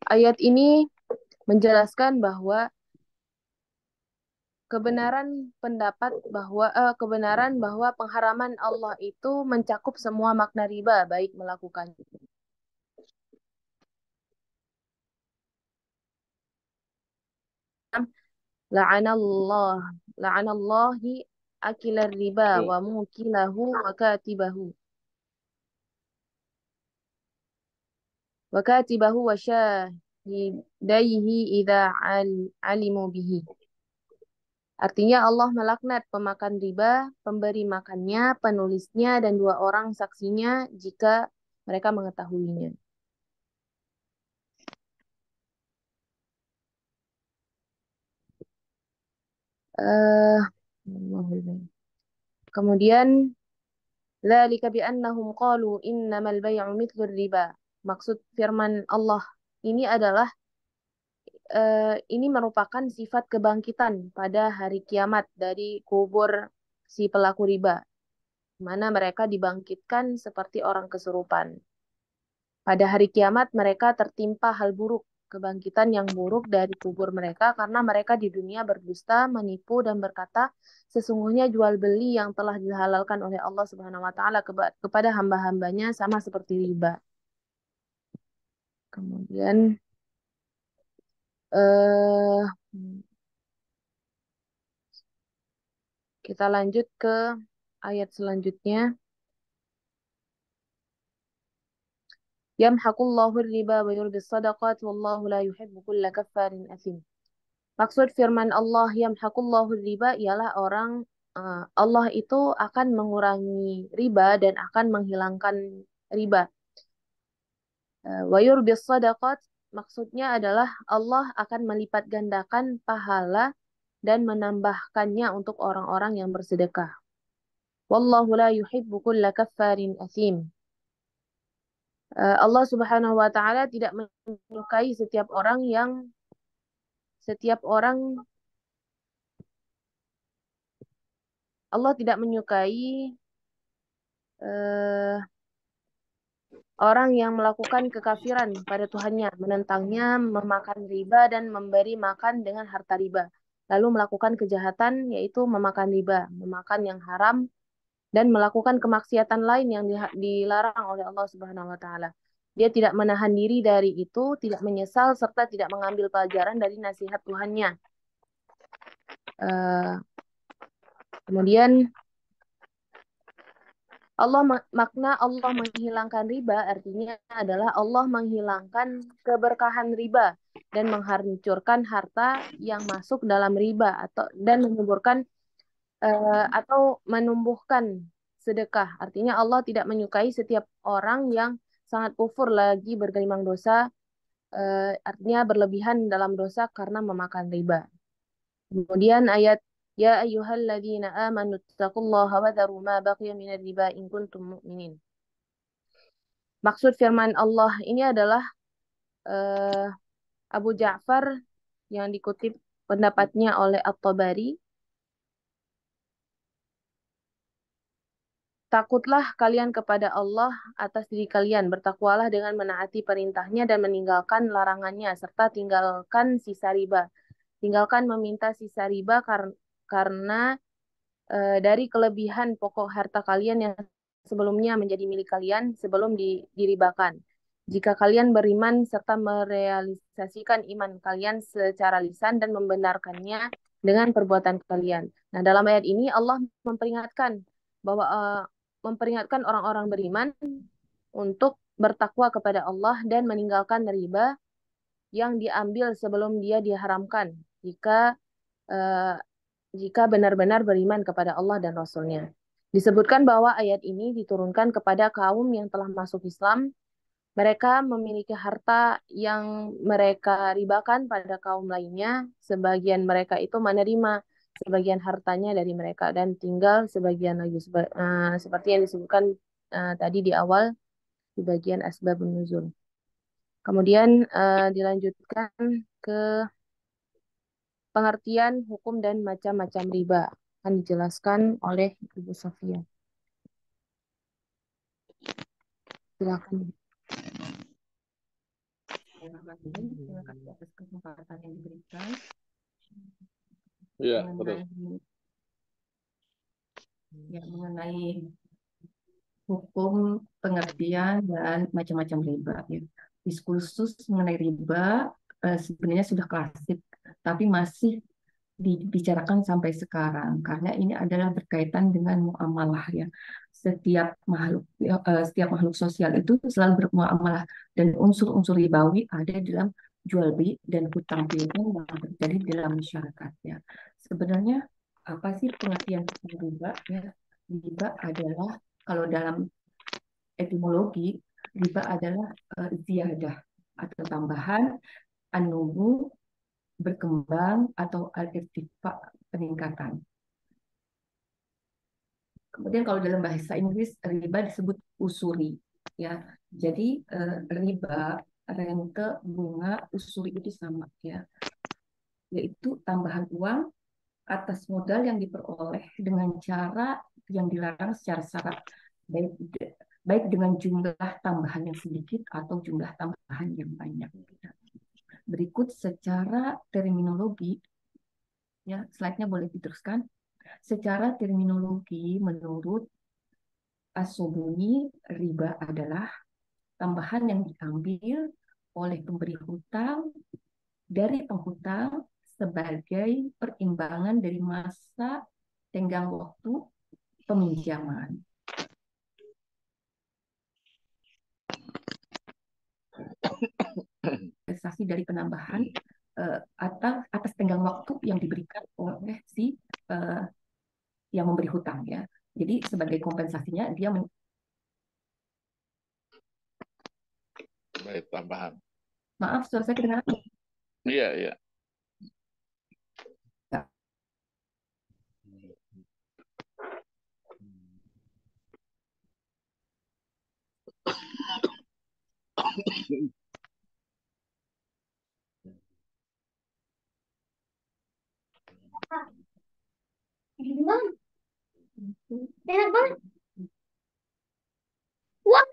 S5: Ayat ini menjelaskan bahwa kebenaran bahwa pengharaman Allah itu mencakup semua makna riba, baik melakukannya la'anallahi akilar riba wa mukilahu wa katibahu wa syahidaihi idza alimu bihi. Artinya Allah melaknat pemakan riba, pemberi makannya, penulisnya, dan 2 orang saksinya jika mereka mengetahuinya. Kemudian dzalika bi'annahum qalu innamal bay'u mithlur riba. Maksud firman Allah ini adalah ini merupakan sifat kebangkitan pada hari kiamat dari kubur si pelaku riba, mana mereka dibangkitkan seperti orang kesurupan. Pada hari kiamat mereka tertimpa hal buruk, kebangkitan yang buruk dari kubur mereka karena mereka di dunia berdusta, menipu, dan berkata, sesungguhnya jual beli yang telah dihalalkan oleh Allah Subhanahu wa taala kepada hamba-hambanya sama seperti riba. Kemudian kita lanjut ke ayat selanjutnya. Yamhaqullahu riba wa yurbis sadaqat wallahu la yuhibbu kulla kaffarin athim. Maksud firman Allah yamhaqullahu riba ialah Allah itu akan mengurangi riba dan akan menghilangkan riba. Wa yurbis sadaqat maksudnya adalah Allah akan melipat gandakan pahala dan menambahkannya untuk orang-orang yang bersedekah. Wallahu la yuhibbu kulla kaffarin athim. Allah Subhanahu wa taala tidak menyukai Allah tidak menyukai orang yang melakukan kekafiran pada Tuhannya, menentangnya, memakan riba dan memberi makan dengan harta riba, lalu melakukan kejahatan yaitu memakan riba, memakan yang haram, dan melakukan kemaksiatan lain yang dilarang oleh Allah Subhanahu wa taala. Dia tidak menahan diri dari itu, tidak menyesal, serta tidak mengambil pelajaran dari nasihat Tuhannya. Kemudian makna Allah menghilangkan riba artinya adalah Allah menghilangkan keberkahan riba dan menghancurkan harta yang masuk dalam riba dan menyuburkan atau menumbuhkan sedekah. Artinya Allah tidak menyukai setiap orang yang sangat kufur lagi bergelimang dosa, artinya berlebihan dalam dosa karena memakan riba. Kemudian ayat Ya ayyuhalladzina amanu taqullaha wa dharu ma baqiya minar riba in kuntum mu'minin. Maksud firman Allah ini adalah Abu Ja'far yang dikutip pendapatnya oleh At-Tabari. Takutlah kalian kepada Allah atas diri kalian, bertakwalah dengan menaati perintahnya dan meninggalkan larangannya, serta tinggalkan sisa riba. Tinggalkan meminta sisa riba karena dari kelebihan pokok harta kalian yang sebelumnya menjadi milik kalian sebelum diribakan. Jika kalian beriman serta merealisasikan iman kalian secara lisan dan membenarkannya dengan perbuatan kalian. Nah, dalam ayat ini Allah memperingatkan bahwa memperingatkan orang-orang beriman untuk bertakwa kepada Allah dan meninggalkan riba yang diambil sebelum dia diharamkan jika benar-benar beriman kepada Allah dan Rasul-Nya. Disebutkan bahwa ayat ini diturunkan kepada kaum yang telah masuk Islam. Mereka memiliki harta yang mereka ribakan pada kaum lainnya. Sebagian mereka itu menerima sebagian hartanya dari mereka dan tinggal sebagian lagi seperti yang disebutkan tadi di awal di bagian asbabun nuzul. Kemudian dilanjutkan ke pengertian hukum dan macam-macam riba akan dijelaskan oleh Ibu Sofia. Silakan.
S6: Terima kasih atas kesempatan yang diberikan.
S2: Iya, terus.
S6: Mengenai hukum, pengertian, dan macam-macam riba. Ya. Diskursus mengenai riba sebenarnya sudah klasik, tapi masih dibicarakan sampai sekarang karena ini adalah berkaitan dengan muamalah ya. Setiap makhluk sosial itu selalu bermuamalah dan unsur-unsur ribawi ada dalam jual beli dan hutang piutang yang terjadi dalam masyarakat ya. Sebenarnya apa sih pengertian riba ya? Riba adalah kalau dalam etimologi riba adalah ziyadah atau tambahan, anumu berkembang atau al-irtifa peningkatan. Kemudian kalau dalam bahasa Inggris riba disebut usuri ya. Jadi riba, rente, bunga, usuri itu sama ya. Yaitu tambahan uang atas modal yang diperoleh dengan cara yang dilarang secara syarat, baik dengan jumlah tambahan yang sedikit atau jumlah tambahan yang banyak. Berikut secara terminologi, ya slide-nya boleh diteruskan. Secara terminologi, menurut As-Sobuni, riba adalah tambahan yang diambil oleh pemberi hutang dari penghutang sebagai perimbangan dari masa tenggang waktu peminjaman. Investasi dari penambahan atas tenggang waktu yang diberikan oleh si yang memberi hutang ya. Jadi sebagai kompensasinya dia
S2: Baik, tambahan.
S6: Maaf, suara saya kedengaran?
S2: Iya, iya.
S6: Ya.
S5: Enak banget. Wah.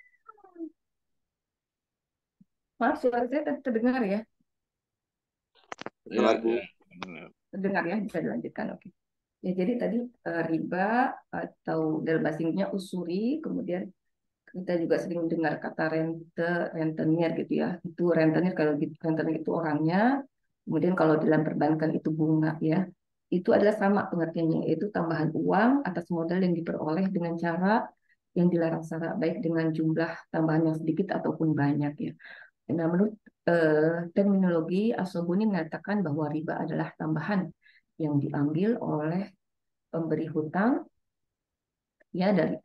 S6: Maaf, suara saya terdengar ya?
S2: Iya,
S4: Dengar, Bu.
S2: iya.
S6: Terdengar ya, bisa dilanjutkan. Oke. Ya, jadi tadi riba atau dalam bahasa Inggrisnya usuri, kemudian kita juga sering dengar kata rentenir gitu ya. Itu rentenir, kalau rentenir itu orangnya, kemudian kalau dalam perbankan itu bunga ya. Itu adalah sama pengertiannya, yaitu tambahan uang atas modal yang diperoleh dengan cara yang dilarang syarat, baik dengan jumlah tambahan yang sedikit ataupun banyak ya. Nah, menurut terminologi As-Sobuni mengatakan bahwa riba adalah tambahan yang diambil oleh pemberi hutang ya dari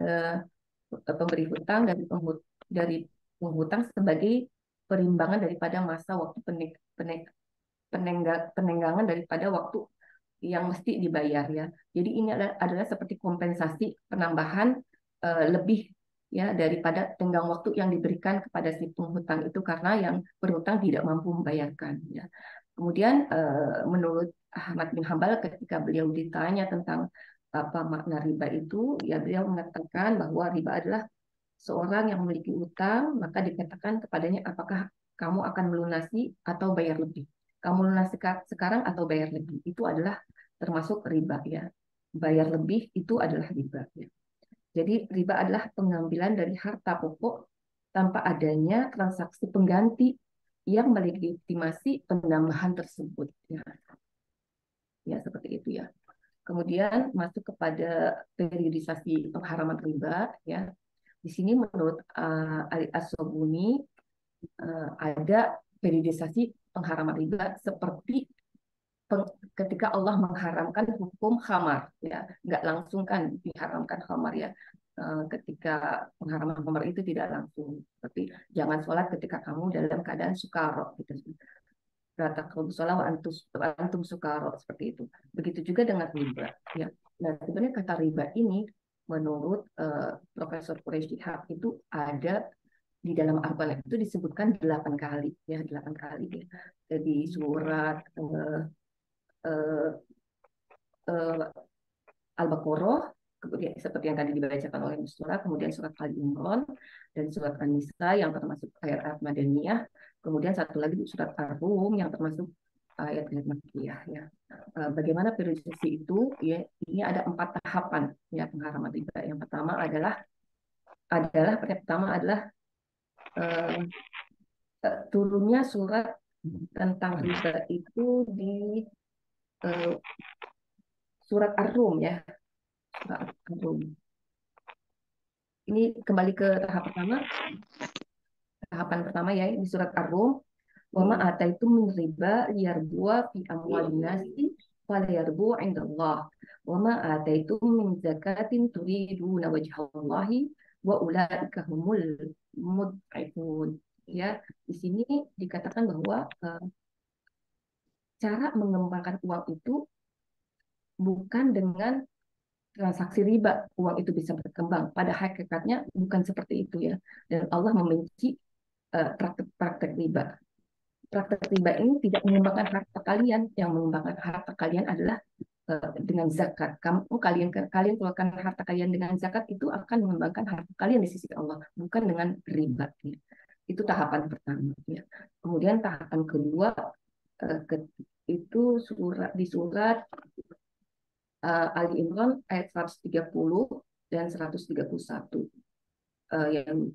S6: pemberi hutang dari penghutang sebagai perimbangan daripada masa waktu penenggangan daripada waktu yang mesti dibayar ya. Jadi ini adalah seperti kompensasi penambahan lebih ya daripada tenggang waktu yang diberikan kepada si penghutang itu karena yang berhutang tidak mampu membayarkan ya. Kemudian menurut Ahmad bin Hambal ketika beliau ditanya tentang apa makna riba itu, ya beliau mengatakan bahwa riba adalah seorang yang memiliki utang, maka dikatakan kepadanya apakah kamu akan melunasi atau bayar lebih. Kamu lunasi sekarang atau bayar lebih. Itu adalah termasuk riba ya. Bayar lebih itu adalah riba ya. Jadi riba adalah pengambilan dari harta pokok tanpa adanya transaksi pengganti yang melegitimasi penambahan tersebut ya. Ya seperti itu ya. Kemudian masuk kepada periodisasi pengharaman riba ya. Di sini menurut Ali As-Sobuni ada periodisasi pengharaman riba seperti ketika Allah mengharamkan hukum khamar ya, nggak langsung kan diharamkan khamar ya. Ketika pengharaman khamar itu tidak langsung, tapi jangan sholat ketika kamu dalam keadaan sukaro gitu. Ratakum sholat wa antum sukaro seperti itu. Begitu juga dengan riba ya. Nah sebenarnya kata riba ini menurut Profesor Quraish Shihab itu ada di dalam Al-Quran itu disebutkan 8 kali ya, 8 kali ya. Jadi surat Al-Baqarah, kemudian seperti yang tadi dibacakan oleh Mustura, kemudian surat Al-Imran dan surat An-Nisa yang termasuk ayat-ayat Madaniyah, kemudian satu lagi surat Ar-Rum yang termasuk ayat-ayat Makkiyah ya. Bagaimana periodisasi itu ya, ini ada 4 tahapan ya pengharaman riba. Yang pertama adalah turunnya surat tentang riba itu di surat Ar-Rum ya. Surat Ar-Rum. Ini kembali ke tahapan pertama ya di surat Ar-Rum. Wa ma ataitum min riba liyarbua fi amwalin nasi fala yarbu 'indallah. Wa ma ataitum min zakatin turiduna wajhallahi wa ulaika humul mud'ifun. Ya, di sini dikatakan bahwa cara mengembangkan uang itu bukan dengan transaksi riba uang itu bisa berkembang. Pada hakikatnya bukan seperti itu ya. Dan Allah membenci praktek riba. Praktek riba ini tidak mengembangkan harta kalian. Yang mengembangkan harta kalian adalah dengan zakat. Kalian keluarkan harta kalian dengan zakat itu akan mengembangkan harta kalian di sisi Allah, bukan dengan riba. Ya. Itu tahapan pertama. Ya. Kemudian tahapan kedua itu di surat Ali Imran ayat 130 dan 131 yang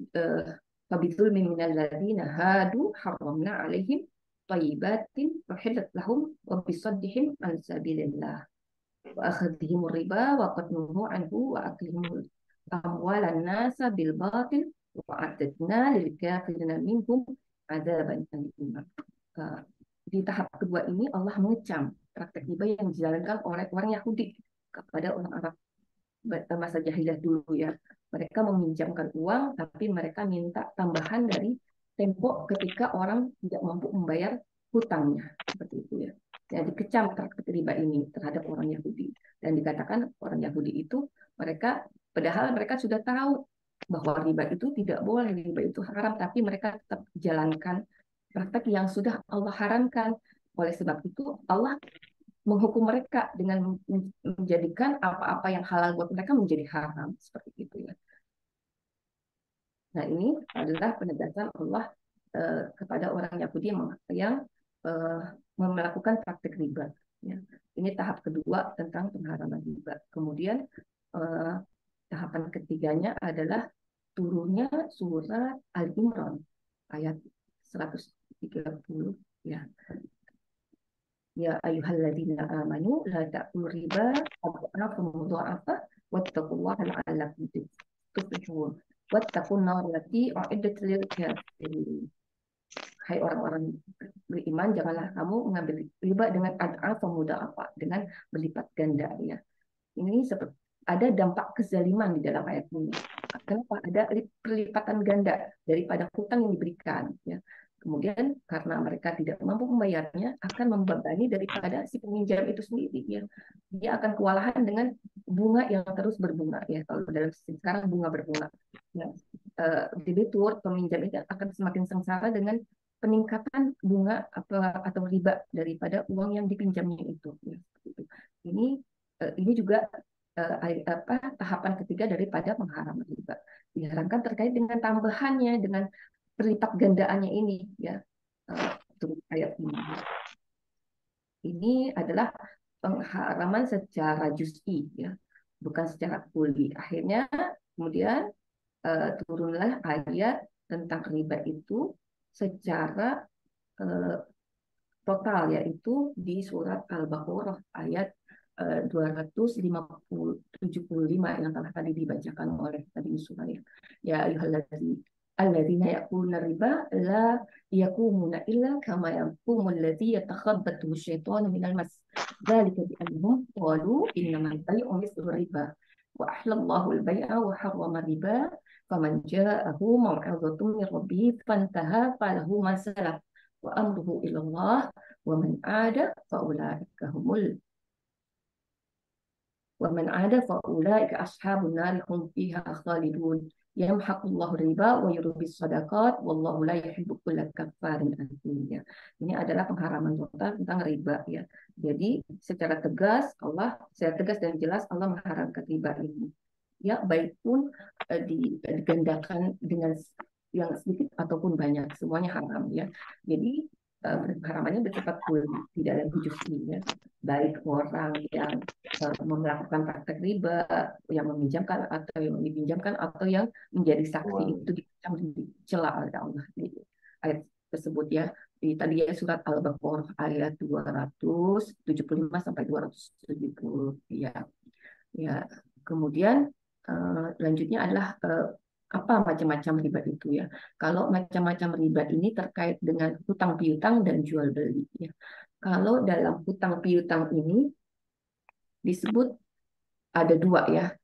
S6: fabidzul minal ladzina hadu haramna alaihim thayyibatin uhillat lahum wa bisaddihim an sabilillah wa akhadhihim riba wa qad nuhu anhu wa aklihim amwalan nasa bil batil wa a'tadna lil kafirina minhum adzaban alima. Di tahap kedua ini Allah mengecam praktek riba yang dijalankan oleh orang Yahudi kepada orang Arab masa jahiliyah dulu ya. Mereka meminjamkan uang tapi mereka minta tambahan dari tempo ketika orang tidak mampu membayar hutangnya seperti itu ya. Jadi dikecam praktek riba ini terhadap orang Yahudi dan dikatakan orang Yahudi itu padahal mereka sudah tahu bahwa riba itu tidak boleh, riba itu haram, tapi mereka tetap jalankan praktek yang sudah Allah haramkan. Oleh sebab itu Allah menghukum mereka dengan menjadikan apa-apa yang halal buat mereka menjadi haram seperti itu ya. Nah ini adalah penegasan Allah kepada orang Yahudi yang melakukan praktek riba. Ya. Ini tahap kedua tentang pengharaman riba. Kemudian tahapan ketiganya adalah turunnya surat Al-Imran ayat 130 ya. Ya ayyuhalladzina amanu la ta'kulu riba adhafan mudha'afa wattaqullaha la'allakum tuflihun wattaqun nar allati u'iddat lil kafirin. Hai orang-orang beriman, janganlah kamu mengambil riba dengan adhafan mudha'afa, dengan berlipat ganda ya. Ini seperti ada dampak kezaliman di dalam ayat ini. Kenapa? Ada perlipatan ganda daripada hutang yang diberikan. Ya. Kemudian karena mereka tidak mampu membayarnya, akan membebani daripada si peminjam itu sendiri. Ya. Dia akan kewalahan dengan bunga yang terus berbunga. Ya. Kalau dalam sistem sekarang bunga berbunga. Ya. Debitur, peminjam itu akan semakin sengsara dengan peningkatan bunga atau riba daripada uang yang dipinjamnya itu. Ya. Ini juga tahapan ketiga daripada pengharaman riba. Diharamkan terkait dengan tambahannya, dengan berlipat gandaannya ini, ya. Turut ayat ini. Ini adalah pengharaman secara juz'i, ya, bukan secara kulli. Akhirnya kemudian turunlah ayat tentang riba itu secara total, yaitu di surat Al-Baqarah ayat 275 yang telah tadi dibacakan oleh tadi Suraya. Ya alladzina ya'kuluna riba la yaqumuna illa kama yaqumul ladzi yatakhabbathu asyaitanu minal mas. Dzalika bi annahum qalu innamal bay'u mithlu riba wa ahlallahu al-bay'a wa harrama riba faman ja'ahu maw'izatun min rabbih fantaha falahu ma salaf wa amruhu ila Allah wa man 'ada fa ulaika humul ومن عاد فأولئك أصحاب النار هم فيها خالدون يمحق الله الربا ويربي الصدقات والله لا يحب كل كفار أثيم. Ini adalah pengharaman total tentang riba, ya. Jadi secara tegas dan jelas Allah mengharamkan riba ini. Ya, baik pun digandakan dengan yang sedikit ataupun banyak, semuanya haram, ya. Jadi pengharamannya bersifat kulli, tidak ada juz'i, ya. Baik orang yang melakukan praktek riba, yang meminjamkan atau yang dipinjamkan atau yang menjadi saksi, itu dicela oleh Allah di ayat tersebut, ya. Tadi ya surat Al-Baqarah ayat 275 sampai 270, ya. Ya, kemudian lanjutnya adalah apa macam-macam riba itu, ya. Kalau macam-macam riba ini terkait dengan hutang piutang dan jual beli, ya. Kalau dalam hutang piutang ini disebut ada dua, ya,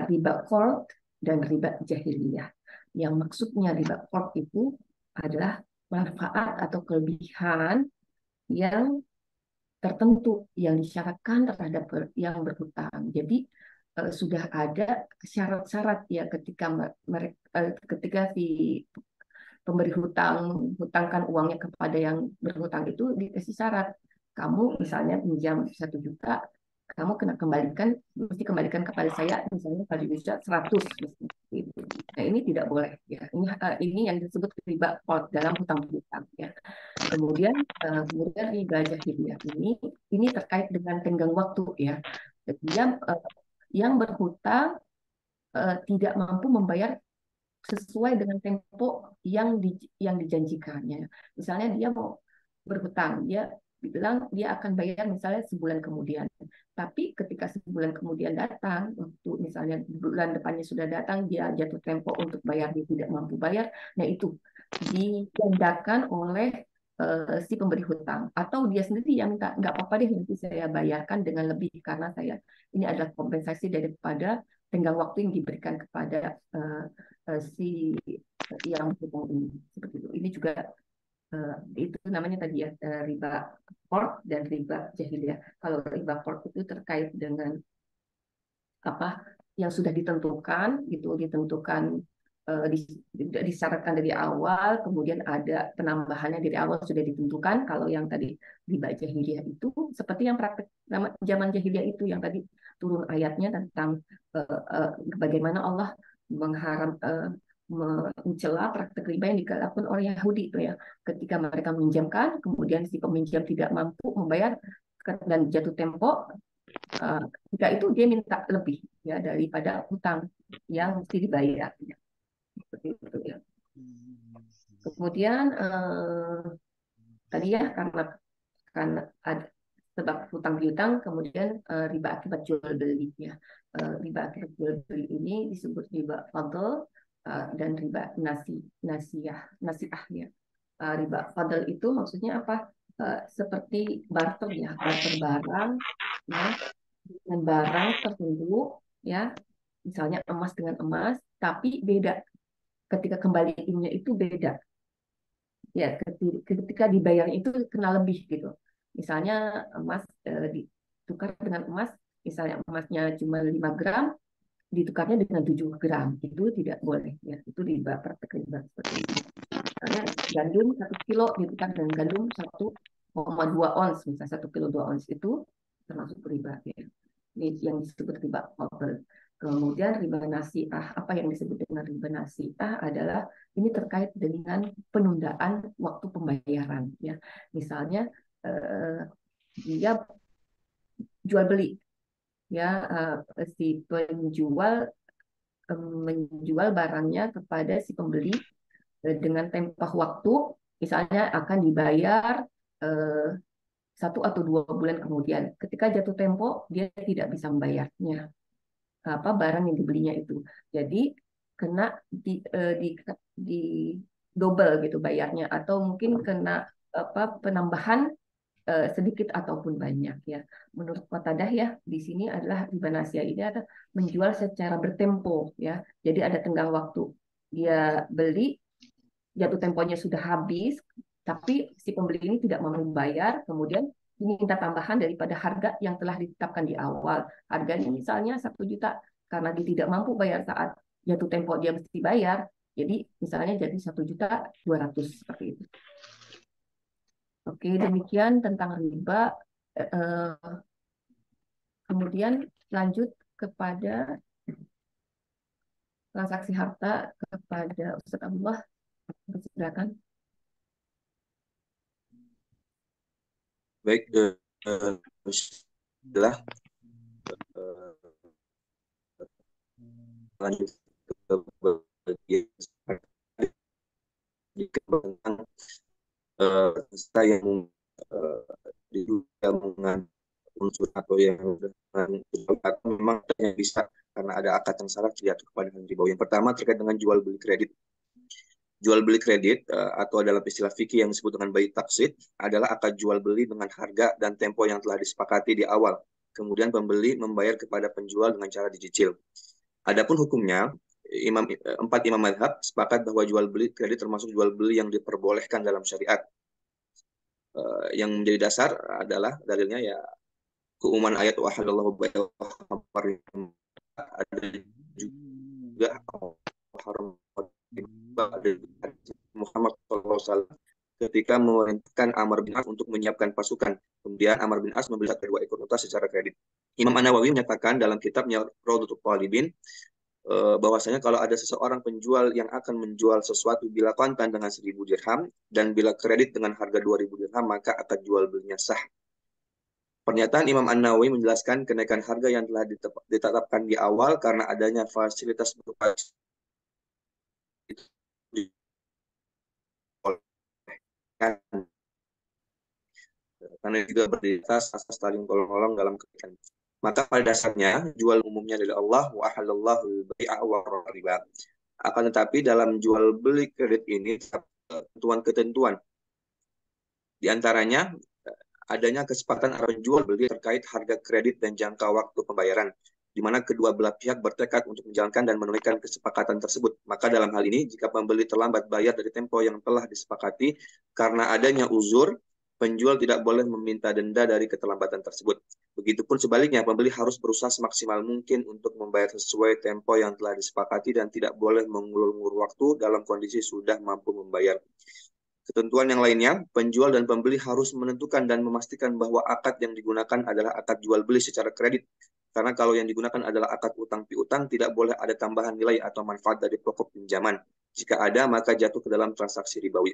S6: riba qard dan riba jahiliyah. Yang maksudnya riba qard itu adalah manfaat atau kelebihan yang tertentu yang disyaratkan terhadap yang berhutang. Jadi sudah ada syarat-syarat, ya, ketika si pemberi hutangkan uangnya kepada yang berhutang itu dikasih syarat. Kamu misalnya pinjam 1 juta, kamu mesti kembalikan kepada saya misalnya 100 gitu. Nah, ini tidak boleh, ya. Ini yang disebut riba qard dalam hutang piutang, ya. Kemudian riba jahiliyah ini terkait dengan tenggang waktu, ya. Dia yang berhutang tidak mampu membayar sesuai dengan tempo yang dijanjikannya. Misalnya dia mau berhutang, dia bilang dia akan bayar misalnya sebulan kemudian. Tapi ketika sebulan kemudian datang, waktu misalnya bulan depannya sudah datang, dia jatuh tempo untuk bayar, dia tidak mampu bayar, nah itu digandakan oleh si pemberi hutang. Atau dia sendiri yang minta, nggak apa-apa deh nanti saya bayarkan dengan lebih, karena ini adalah kompensasi daripada tenggang waktu yang diberikan kepada si yang berhutang ini. Seperti itu. Ini juga itu namanya tadi, ya, riba qard dan riba jahiliyah. Kalau riba qard itu terkait dengan apa yang sudah ditentukan, gitu, disyaratkan dari awal, kemudian ada penambahannya dari awal sudah ditentukan. Kalau yang tadi riba jahiliyah itu seperti yang praktek zaman jahiliyah itu yang tadi turun ayatnya tentang bagaimana Allah mencela praktek riba yang dilakukan oleh Yahudi itu, ya. Ketika mereka meminjamkan, kemudian si peminjam tidak mampu membayar dan jatuh tempo, ketika itu dia minta lebih, ya, daripada hutang yang mesti dibayar, ya. Seperti itu, ya. Kemudian tadi, ya, karena ada sebab hutang piutang, kemudian riba akibat jual beli, ya. Riba akibat jual beli ini disebut riba fadl dan riba nasiah, ya. Riba fadl itu maksudnya apa? Seperti barter, ya, barter barang, ya, dengan barang tertentu ya. Misalnya emas dengan emas, tapi beda. Ketika kembaliinnya itu beda. Ya, ketika dibayar itu kena lebih gitu. Misalnya emas ditukar dengan emas, misalnya emasnya cuma 5 gram, ditukarnya dengan 7 gram. Itu tidak boleh ya. Itu riba, praktek riba seperti itu. Misalnya gandum 1 kilo ditukar dengan gandum 1,2 ons, misalnya 1 kilo 2 ons itu termasuk riba ya. Ini yang disebut riba fadl. Kemudian riba nasi'ah. Apa yang disebut dengan riba nasi'ah adalah ini terkait dengan penundaan waktu pembayaran ya. Misalnya dia jual beli ya, si penjual menjual barangnya kepada si pembeli dengan tempoh waktu, misalnya akan dibayar 1 atau 2 bulan kemudian. Ketika jatuh tempo, dia tidak bisa membayarnya barang yang dibelinya itu. Jadi kena di double gitu bayarnya, atau mungkin kena penambahan sedikit ataupun banyak ya. Menurut Qatadah ya, di sini adalah riba nasiah ini ada menjual secara bertempo ya. Jadi ada tenggang waktu. Dia beli, jatuh temponya sudah habis, tapi si pembeli ini tidak mau membayar, kemudian diminta tambahan daripada harga yang telah ditetapkan di awal. Harganya misalnya 1 juta, karena dia tidak mampu bayar saat jatuh tempo dia mesti bayar, jadi misalnya jadi 1.200.000 seperti itu. Oke, demikian tentang riba. Kemudian lanjut kepada transaksi harta kepada Ustaz Abdullah. Silakan.
S4: Baik, bismillah. Lanjut ke bagian tentang peserta yang diduga mengandung unsur atau yang memang bisa karena ada akad yang salah jatuh kepada hal riba. Yang pertama terkait dengan jual beli kredit. Jual beli kredit atau dalam istilah fikih yang disebut dengan bai' taqsid adalah akad jual beli dengan harga dan tempo yang telah disepakati di awal. Kemudian pembeli membayar kepada penjual dengan cara dicicil. Adapun hukumnya, 4 imam mazhab sepakat bahwa jual beli kredit termasuk jual beli yang diperbolehkan dalam syariat. Yang menjadi dasar adalah dalilnya ya keumuman ayat wa halallahu bai'a wa harrama, ada juga haram Muhammad SAW ketika memerintahkan Amr bin As untuk menyiapkan pasukan. Kemudian Amr bin As membeli 2 ekor unta secara kredit. Imam An-Nawawi menyatakan dalam kitabnya Rawdatul Talibin bahwasanya kalau ada seseorang penjual yang akan menjual sesuatu bila kontan dengan 1.000 dirham dan bila kredit dengan harga 2.000 dirham, maka akad jual belinya sah. Pernyataan Imam An-Nawawi menjelaskan kenaikan harga yang telah ditetapkan di awal karena adanya fasilitas berupa karena juga berdiri atas asas saling tolong-tolong dalam kebaikan. Maka pada dasarnya jual umumnya dari Allah wa ahallallahu bai'a wa riba. Akan tetapi dalam jual beli kredit ini ketentuan-ketentuan. Di antaranya adanya kesepakatan antara penjual beli terkait harga kredit dan jangka waktu pembayaran, di mana kedua belah pihak bertekad untuk menjalankan dan menunaikan kesepakatan tersebut. Maka dalam hal ini, jika pembeli terlambat bayar dari tempo yang telah disepakati karena adanya uzur, penjual tidak boleh meminta denda dari keterlambatan tersebut. Begitupun sebaliknya, pembeli harus berusaha semaksimal mungkin untuk membayar sesuai tempo yang telah disepakati dan tidak boleh mengulur-ngulur waktu dalam kondisi sudah mampu membayar. Ketentuan yang lainnya, penjual dan pembeli harus menentukan dan memastikan bahwa akad yang digunakan adalah akad jual beli secara kredit. Karena kalau yang digunakan adalah akad utang piutang, tidak boleh ada tambahan nilai atau manfaat dari pokok pinjaman. Jika ada, maka jatuh ke dalam transaksi ribawi.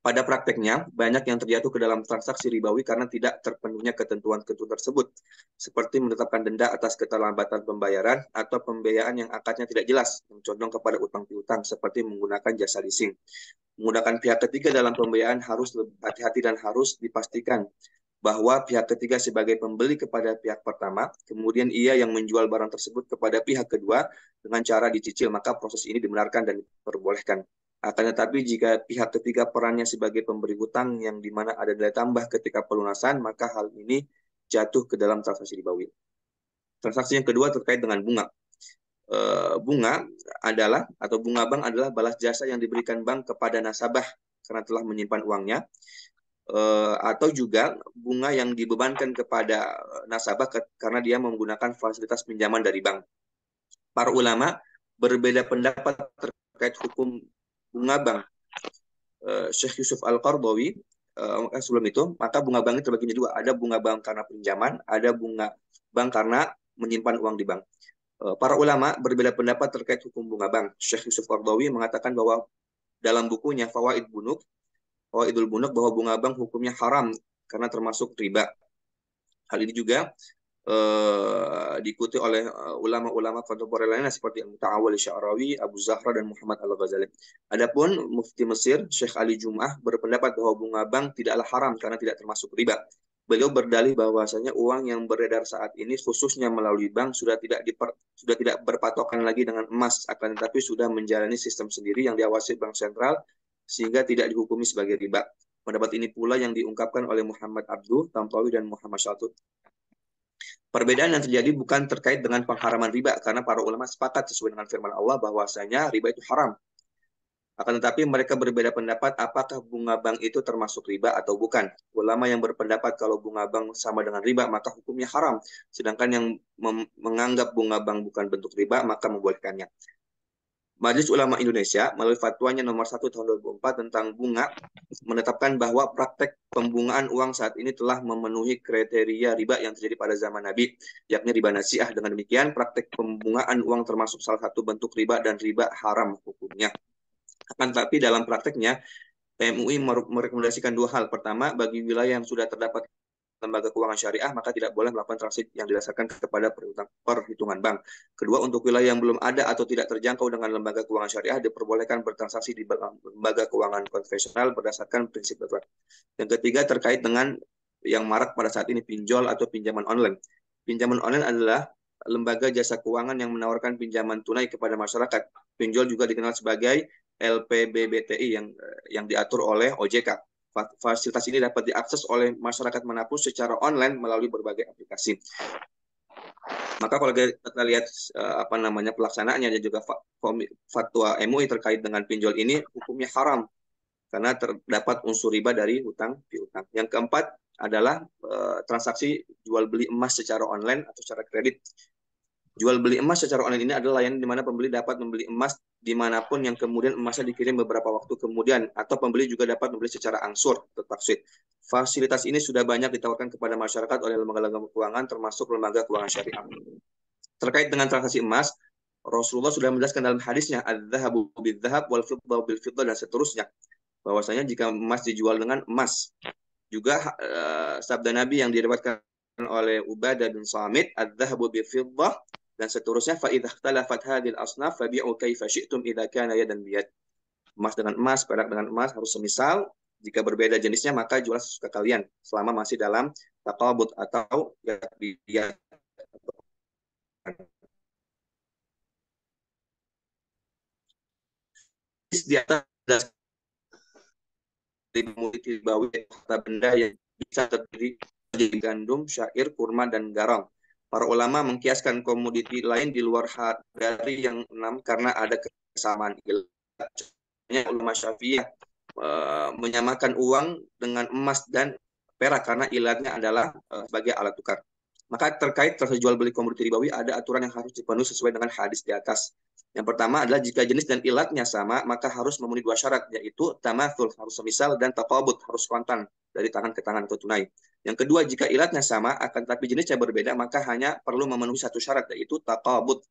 S4: Pada prakteknya, banyak yang terjatuh ke dalam transaksi ribawi karena tidak terpenuhnya ketentuan-ketentuan tersebut, seperti menetapkan denda atas keterlambatan pembayaran atau pembiayaan yang akadnya tidak jelas, yang condong kepada utang piutang, seperti menggunakan jasa leasing. Menggunakan pihak ketiga dalam pembiayaan harus lebih hati-hati dan harus dipastikan bahwa pihak ketiga sebagai pembeli kepada pihak pertama, kemudian ia yang menjual barang tersebut kepada pihak kedua dengan cara dicicil, maka proses ini dibenarkan dan diperbolehkan. Akan tetapi jika pihak ketiga perannya sebagai pemberi hutang yang dimana ada nilai tambah ketika pelunasan, maka hal ini jatuh ke dalam transaksi ribawi. Transaksi yang kedua terkait dengan bunga. Bunga adalah atau bunga bank adalah balas jasa yang diberikan bank kepada nasabah karena telah menyimpan uangnya, atau juga bunga yang dibebankan kepada nasabah karena dia menggunakan fasilitas pinjaman dari bank. Para ulama berbeda pendapat terkait hukum bunga bank. Syekh Yusuf Al-Qardawi sebelum itu, maka bunga bank itu terbagi menjadi dua. Ada bunga bank karena pinjaman, ada bunga bank karena menyimpan uang di bank. Para ulama berbeda pendapat terkait hukum bunga bank. Syekh Yusuf Qardawi mengatakan bahwa dalam bukunya Fawaidul Bunuk bahwa bunga bank hukumnya haram karena termasuk riba. Hal ini juga diikuti oleh ulama-ulama kontemporer lainnya seperti Muta'awwil Sya'rawi, Abu Zahra, dan Muhammad Al-Ghazali. Adapun Mufti Mesir, Syekh Ali Jum'ah berpendapat bahwa bunga bank tidaklah haram karena tidak termasuk riba. Beliau berdalih bahwasanya uang yang beredar saat ini khususnya melalui bank sudah tidak berpatokan lagi dengan emas, akan tetapi sudah menjalani sistem sendiri yang diawasi bank sentral sehingga tidak dihukumi sebagai riba. Pendapat ini pula yang diungkapkan oleh Muhammad Abduh Tantawi dan Muhammad Syatut. Perbedaan yang terjadi bukan terkait dengan pengharaman riba, karena para ulama sepakat sesuai dengan firman Allah bahwasanya riba itu haram. Akan tetapi mereka berbeda pendapat apakah bunga bank itu termasuk riba atau bukan. Ulama yang berpendapat kalau bunga bank sama dengan riba maka hukumnya haram. Sedangkan yang menganggap bunga bank bukan bentuk riba maka membolehkannya. Majelis Ulama Indonesia melalui fatwanya nomor 1 tahun 2004 tentang bunga menetapkan bahwa praktek pembungaan uang saat ini telah memenuhi kriteria riba yang terjadi pada zaman Nabi, yakni riba nasiah. Dengan demikian, praktek pembungaan uang termasuk salah satu bentuk riba dan riba haram hukumnya. Akan tetapi dalam prakteknya, MUI merekomendasikan dua hal. Pertama, bagi wilayah yang sudah terdapat lembaga keuangan syariah, maka tidak boleh melakukan transaksi yang didasarkan kepada perhitungan bank. Kedua, untuk wilayah yang belum ada atau tidak terjangkau dengan lembaga keuangan syariah, diperbolehkan bertransaksi di lembaga keuangan konvensional berdasarkan prinsip darurat. Yang ketiga, terkait dengan yang marak pada saat ini, pinjol atau pinjaman online. Pinjaman online adalah lembaga jasa keuangan yang menawarkan pinjaman tunai kepada masyarakat. Pinjol juga dikenal sebagai LPBBTI yang diatur oleh OJK. Fasilitas ini dapat diakses oleh masyarakat manapun secara online melalui berbagai aplikasi. Maka kalau kita lihat pelaksanaannya dan juga fatwa MUI terkait dengan pinjol ini, hukumnya haram karena terdapat unsur riba dari hutang piutang. Yang keempat adalah transaksi jual beli emas secara online atau secara kredit. Jual beli emas secara online ini adalah layanan di mana pembeli dapat membeli emas dimanapun yang kemudian emasnya dikirim beberapa waktu kemudian, atau pembeli juga dapat membeli secara angsur atau taksit. Fasilitas ini sudah banyak ditawarkan kepada masyarakat oleh lembaga-lembaga keuangan termasuk lembaga keuangan syariah. Terkait dengan transaksi emas, Rasulullah sudah menjelaskan dalam hadisnya adz-dzahabu bidz-dzahab wal fiddatu bil fiddah dan seterusnya, bahwasanya jika emas dijual dengan emas. Juga sabda Nabi yang diriwayatkan oleh Ubadah bin Samit, adz-dzahabu bil fiddah dan seterusnya, fa idza ikhtalafat hadhil asnaf fabi'u kaifa syi'tum idza kana yadan biyad. Emas dengan emas, perak dengan emas harus semisal. Jika berbeda jenisnya maka jual sesuka kalian selama masih dalam taqabud atau ya di atas ribawi kata benda yang bisa terdiri dari gandum, syair, kurma, dan garam. Para ulama mengkiaskan komoditi lain di luar dari yang 6 karena ada kesamaan ilat. Ulama Syafi'iyah menyamakan uang dengan emas dan perak karena ilatnya adalah sebagai alat tukar. Maka terkait transaksi jual beli komoditi ribawi ada aturan yang harus dipenuhi sesuai dengan hadis di atas. Yang pertama adalah jika jenis dan ilatnya sama, maka harus memenuhi dua syarat, yaitu tamatsul harus semisal dan taqabud harus kontan dari tangan ke tangan atau tunai. Yang kedua, jika ilatnya sama akan tapi jenisnya berbeda, maka hanya perlu memenuhi satu syarat, yaitu taqabud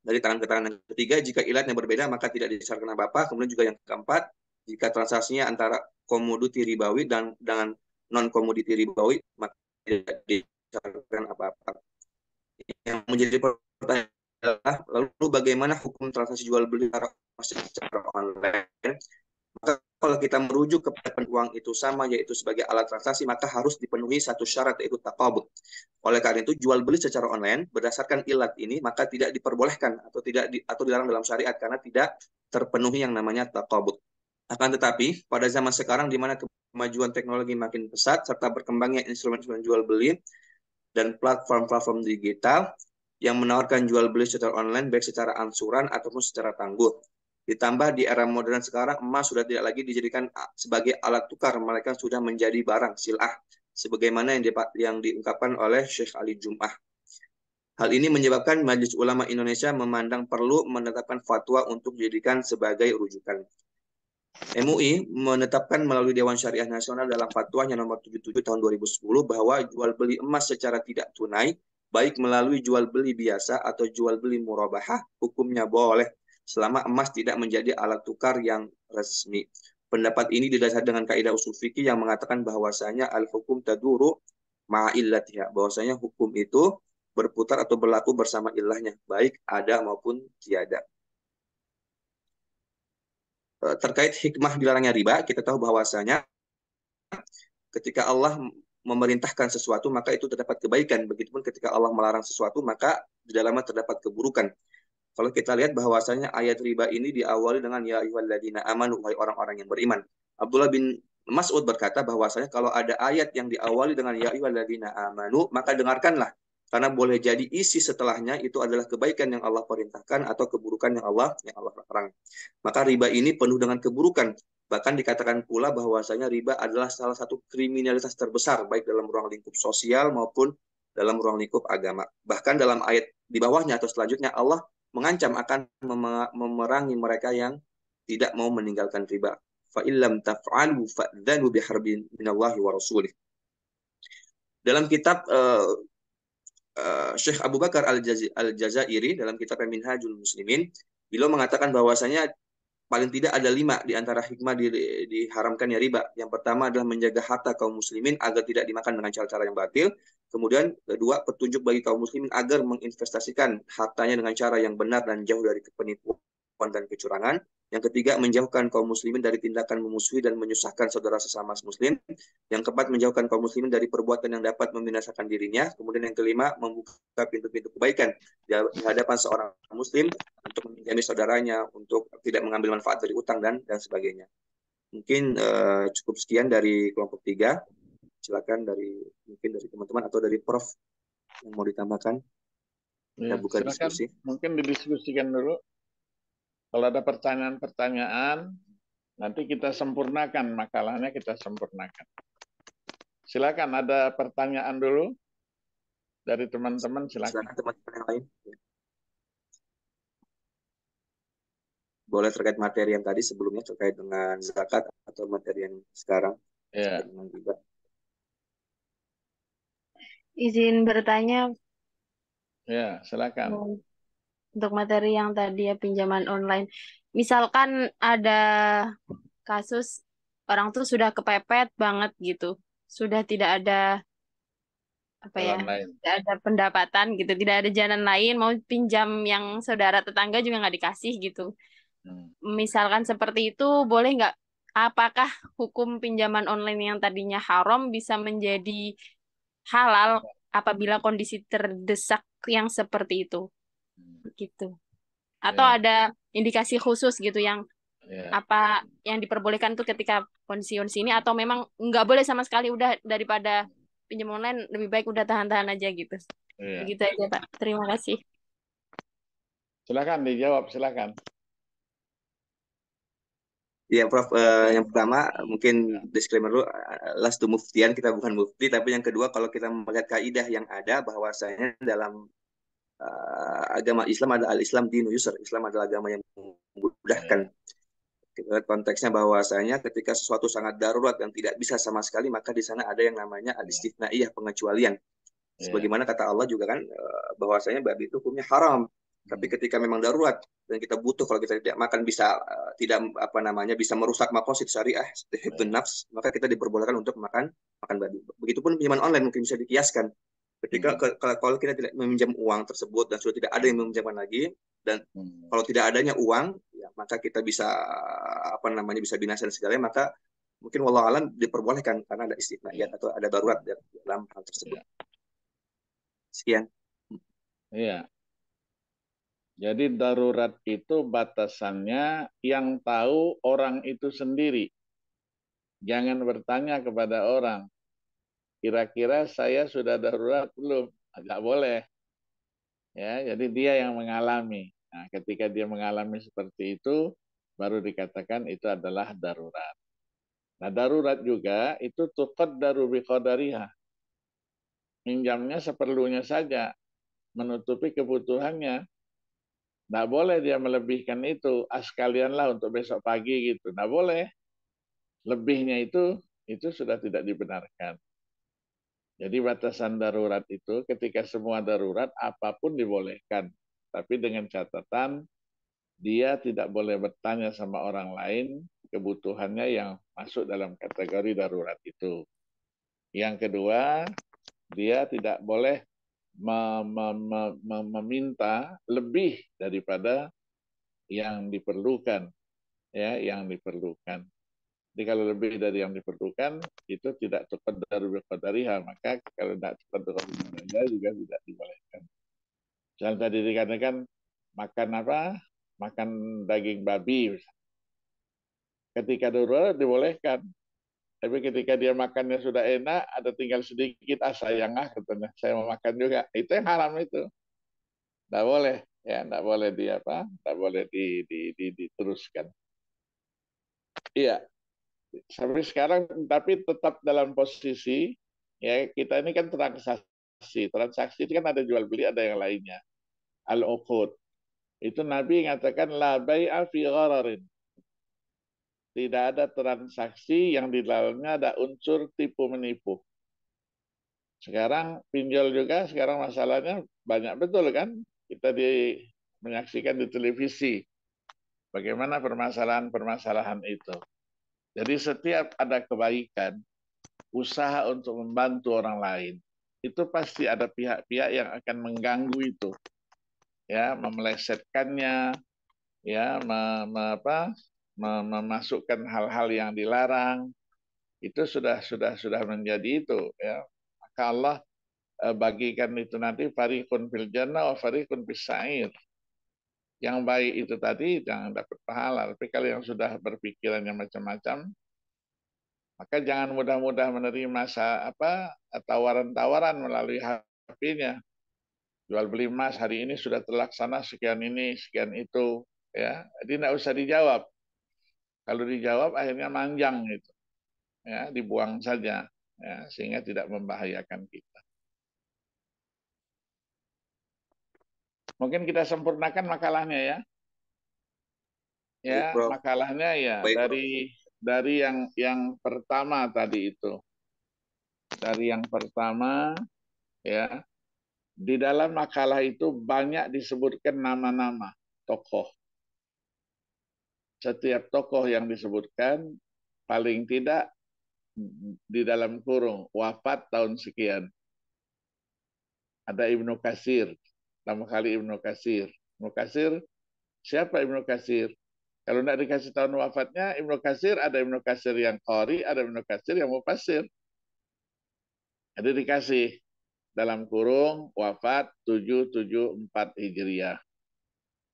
S4: dari tangan ke tangan. Yang ketiga, jika ilatnya berbeda maka tidak disyaratkan apa-apa. Kemudian juga yang keempat, jika transaksinya antara komoditi ribawi dan dengan non komoditi ribawi maka tidak disyaratkan apa-apa. Yang menjadi pertanyaan adalah lalu bagaimana hukum transaksi jual beli secara online? Maka kalau kita merujuk kepada uang itu sama, yaitu sebagai alat transaksi, maka harus dipenuhi satu syarat, yaitu taqabud. Oleh karena itu, jual beli secara online berdasarkan ilat ini maka tidak diperbolehkan atau dilarang dalam syariat karena tidak terpenuhi yang namanya taqabud. Akan tetapi, pada zaman sekarang di mana kemajuan teknologi makin pesat serta berkembangnya instrumen-instrumen jual beli, dan platform-platform digital yang menawarkan jual beli secara online baik secara angsuran ataupun secara tangguh. Ditambah di era modern sekarang, emas sudah tidak lagi dijadikan sebagai alat tukar, melainkan sudah menjadi barang sil'ah, sebagaimana yang diungkapkan oleh Syekh Ali Jum'ah. Hal ini menyebabkan Majelis Ulama Indonesia memandang perlu menetapkan fatwa untuk dijadikan sebagai rujukan. MUI menetapkan melalui Dewan Syariah Nasional dalam fatwanya nomor 77 tahun 2010 bahwa jual beli emas secara tidak tunai, baik melalui jual beli biasa atau jual beli murabahah, hukumnya boleh selama emas tidak menjadi alat tukar yang resmi. Pendapat ini didasarkan dengan kaidah usul fikih yang mengatakan bahwasanya al-hukum taduru ma'illatiha, bahwasanya hukum itu berputar atau berlaku bersama ilahnya, baik ada maupun tiada. Terkait hikmah dilarangnya riba, kita tahu bahwasanya ketika Allah memerintahkan sesuatu, maka itu terdapat kebaikan. Begitupun ketika Allah melarang sesuatu, maka di dalamnya terdapat keburukan. Kalau kita lihat bahwasanya ayat riba ini diawali dengan ya ayyuhalladzina amanu, wahai orang-orang yang beriman. Abdullah bin Mas'ud berkata bahwasanya kalau ada ayat yang diawali dengan ya ayyuhalladzina amanu, maka dengarkanlah. Karena boleh jadi isi setelahnya itu adalah kebaikan yang Allah perintahkan atau keburukan yang Allah larang. Maka riba ini penuh dengan keburukan. Bahkan dikatakan pula bahwasanya riba adalah salah satu kriminalitas terbesar baik dalam ruang lingkup sosial maupun dalam ruang lingkup agama. Bahkan dalam ayat di bawahnya atau selanjutnya Allah mengancam akan memerangi mereka yang tidak mau meninggalkan riba. Fa illam taf'alu fa'dzanu biharbin minallahi wa rasulih. Dalam kitab Syekh Abu Bakar Al-Jazairi dalam kitab Minhajul Muslimin, beliau mengatakan bahwasanya paling tidak ada 5 di antara hikmah diharamkannya riba. Yang pertama adalah menjaga harta kaum muslimin agar tidak dimakan dengan cara-cara yang batil. Kemudian kedua, petunjuk bagi kaum muslimin agar menginvestasikan hartanya dengan cara yang benar dan jauh dari penipuan dan kecurangan. Yang ketiga, menjauhkan kaum muslimin dari tindakan memusuhi dan menyusahkan saudara sesama muslim. Yang keempat, menjauhkan kaum muslimin dari perbuatan yang dapat membinasakan dirinya. Kemudian yang kelima, membuka pintu-pintu kebaikan di hadapan seorang muslim untuk meminjami saudaranya, untuk tidak mengambil manfaat dari utang dan sebagainya. Mungkin cukup sekian dari kelompok 3. Silakan mungkin dari teman-teman atau dari Prof yang mau ditambahkan. Kita buka
S2: silakan,
S4: diskusi.
S2: mungkin didiskusikan dulu. Kalau ada pertanyaan-pertanyaan, nanti kita sempurnakan makalahnya, kita sempurnakan. Silakan, ada pertanyaan dulu dari teman-teman, silakan.
S4: Silakan teman-teman yang lain. Boleh terkait materi yang tadi sebelumnya terkait dengan zakat atau materi yang sekarang terkait dengan riba.
S5: Izin bertanya.
S2: Ya, silakan.
S5: Untuk materi yang tadi ya, pinjaman online. Misalkan ada kasus orang tuh sudah kepepet banget gitu. Sudah tidak ada tidak ada pendapatan gitu, tidak ada jalan lain, mau pinjam yang saudara tetangga juga nggak dikasih gitu. Misalkan seperti itu, boleh nggak? Apakah hukum pinjaman online yang tadinya haram bisa menjadi halal apabila kondisi terdesak yang seperti itu? Gitu. Atau ada indikasi khusus gitu yang apa yang diperbolehkan tuh ketika kondisi ini, atau memang nggak boleh sama sekali, udah daripada pinjam online lebih baik udah tahan-tahan aja gitu. Begitu aja Pak. Terima kasih.
S2: Silakan dijawab, silakan.
S4: Ya, Prof. Yang pertama mungkin disclaimer dulu, lastu muftian, kita bukan mufti. Tapi yang kedua, kalau kita melihat kaidah yang ada bahwasanya dalam agama Islam ada al-Islam dinu yusr. Islam adalah agama yang memudahkan. Kita lihat konteksnya bahwasanya ketika sesuatu sangat darurat yang tidak bisa sama sekali, maka di sana ada yang namanya al-istitnaiyah, pengecualian. Sebagaimana kata Allah juga kan bahwasanya babi itu hukumnya haram. Tapi ketika memang darurat dan kita butuh, kalau kita tidak makan bisa bisa merusak maqasid syariah, hifdzun nafs, maka kita diperbolehkan untuk makan babi. Begitupun pinjaman online mungkin bisa dikiaskan. Ketika kalau kita tidak meminjam uang tersebut dan sudah tidak ada yang meminjamkan lagi, dan kalau tidak adanya uang, ya, maka kita bisa bisa binasa dan segalanya, maka mungkin wallahu alam diperbolehkan karena ada istitnaiyat atau ada darurat dalam hal tersebut. Sekian.
S2: Iya. Jadi darurat itu batasannya yang tahu orang itu sendiri. Jangan bertanya kepada orang. kira-kira saya sudah darurat belum? Nggak boleh. Ya, jadi dia yang mengalami. Nah, ketika dia mengalami seperti itu, baru dikatakan itu adalah darurat. Nah, darurat juga itu tuqaddaru biqadariha. Minjamnya seperlunya saja, menutupi kebutuhannya. Nggak boleh dia melebihkan itu, sekalianlah untuk besok pagi gitu. Nggak boleh. Lebihnya itu sudah tidak dibenarkan. Jadi batasan darurat itu ketika semua darurat apapun dibolehkan. Tapi dengan catatan dia tidak boleh bertanya sama orang lain kebutuhannya yang masuk dalam kategori darurat itu. Yang kedua, dia tidak boleh meminta lebih daripada yang diperlukan, ya, yang diperlukan. Jadi kalau lebih dari yang diperlukan itu tidak tuqaddaru biqadariha, maka kalau tidak tuqaddaru biqadariha juga tidak dibolehkan. Misalnya tadi dikatakan makan apa? Makan daging babi. Ketika darurat dibolehkan. Tapi ketika dia makannya sudah enak, ada tinggal sedikit, sayang katanya, saya mau makan juga. Itu yang haram itu. Tidak boleh, ya, tidak boleh tidak boleh diteruskan. Iya, sampai sekarang, tapi tetap dalam posisi, ya kita ini kan transaksi. Transaksi itu kan ada jual beli, ada yang lainnya. Al-uqud. Itu Nabi mengatakan la bai'a fi ghararin. Tidak ada transaksi yang di dalamnya ada unsur tipu menipu. Sekarang pinjol juga, sekarang masalahnya banyak betul kan? Kita menyaksikan di televisi bagaimana permasalahan-permasalahan itu. Jadi setiap ada kebaikan, usaha untuk membantu orang lain, itu pasti ada pihak-pihak yang akan mengganggu itu, ya, memelesetkannya, ya, memasukkan hal-hal yang dilarang. Itu sudah menjadi itu, ya. Maka Allah bagikan itu nanti fariqun fil jannah wa fariqun fis sa'ir. Yang baik itu tadi yang dapat pahala, tapi kalau yang sudah berpikirannya macam-macam, maka jangan mudah-mudah menerima tawaran-tawaran melalui HP-nya. Jual beli emas hari ini sudah terlaksana sekian ini, sekian itu, ya. Jadi tidak usah dijawab. Kalau dijawab akhirnya manjang itu, ya, dibuang saja, ya, sehingga tidak membahayakan kita. Mungkin kita sempurnakan makalahnya ya. Ya, makalahnya ya dari yang pertama tadi itu. Dari yang pertama, ya, di dalam makalah itu banyak disebutkan nama-nama tokoh. Setiap tokoh yang disebutkan paling tidak di dalam kurung wafat tahun sekian. Ada Ibnu Katsir, pertama kali Ibnu Katsir. Ibnu Katsir, siapa Ibnu Katsir? Kalau tidak dikasih tahun wafatnya, Ibnu Katsir, ada Ibnu Katsir yang qari, ada Ibnu Katsir yang mufassir. Jadi dikasih dalam kurung wafat 774 Hijriah.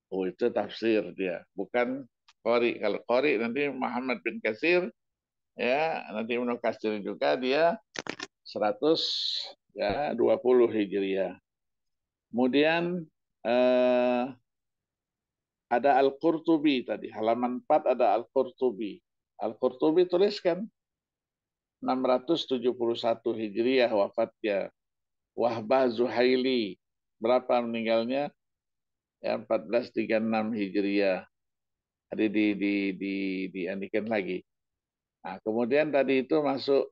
S2: Oh, itu tafsir dia, bukan qari. Kalau qari nanti Muhammad bin Katsir, ya, nanti Ibnu Katsir juga dia 120 Hijriah. Kemudian ada Al-Qurtubi tadi, halaman 4 ada Al-Qurtubi. Al-Qurtubi tuliskan 671 Hijriah wafatnya. Wahbah Zuhaili, berapa meninggalnya? Ya, 1436 Hijriah. Jadi diandikan lagi. Nah, kemudian tadi itu masuk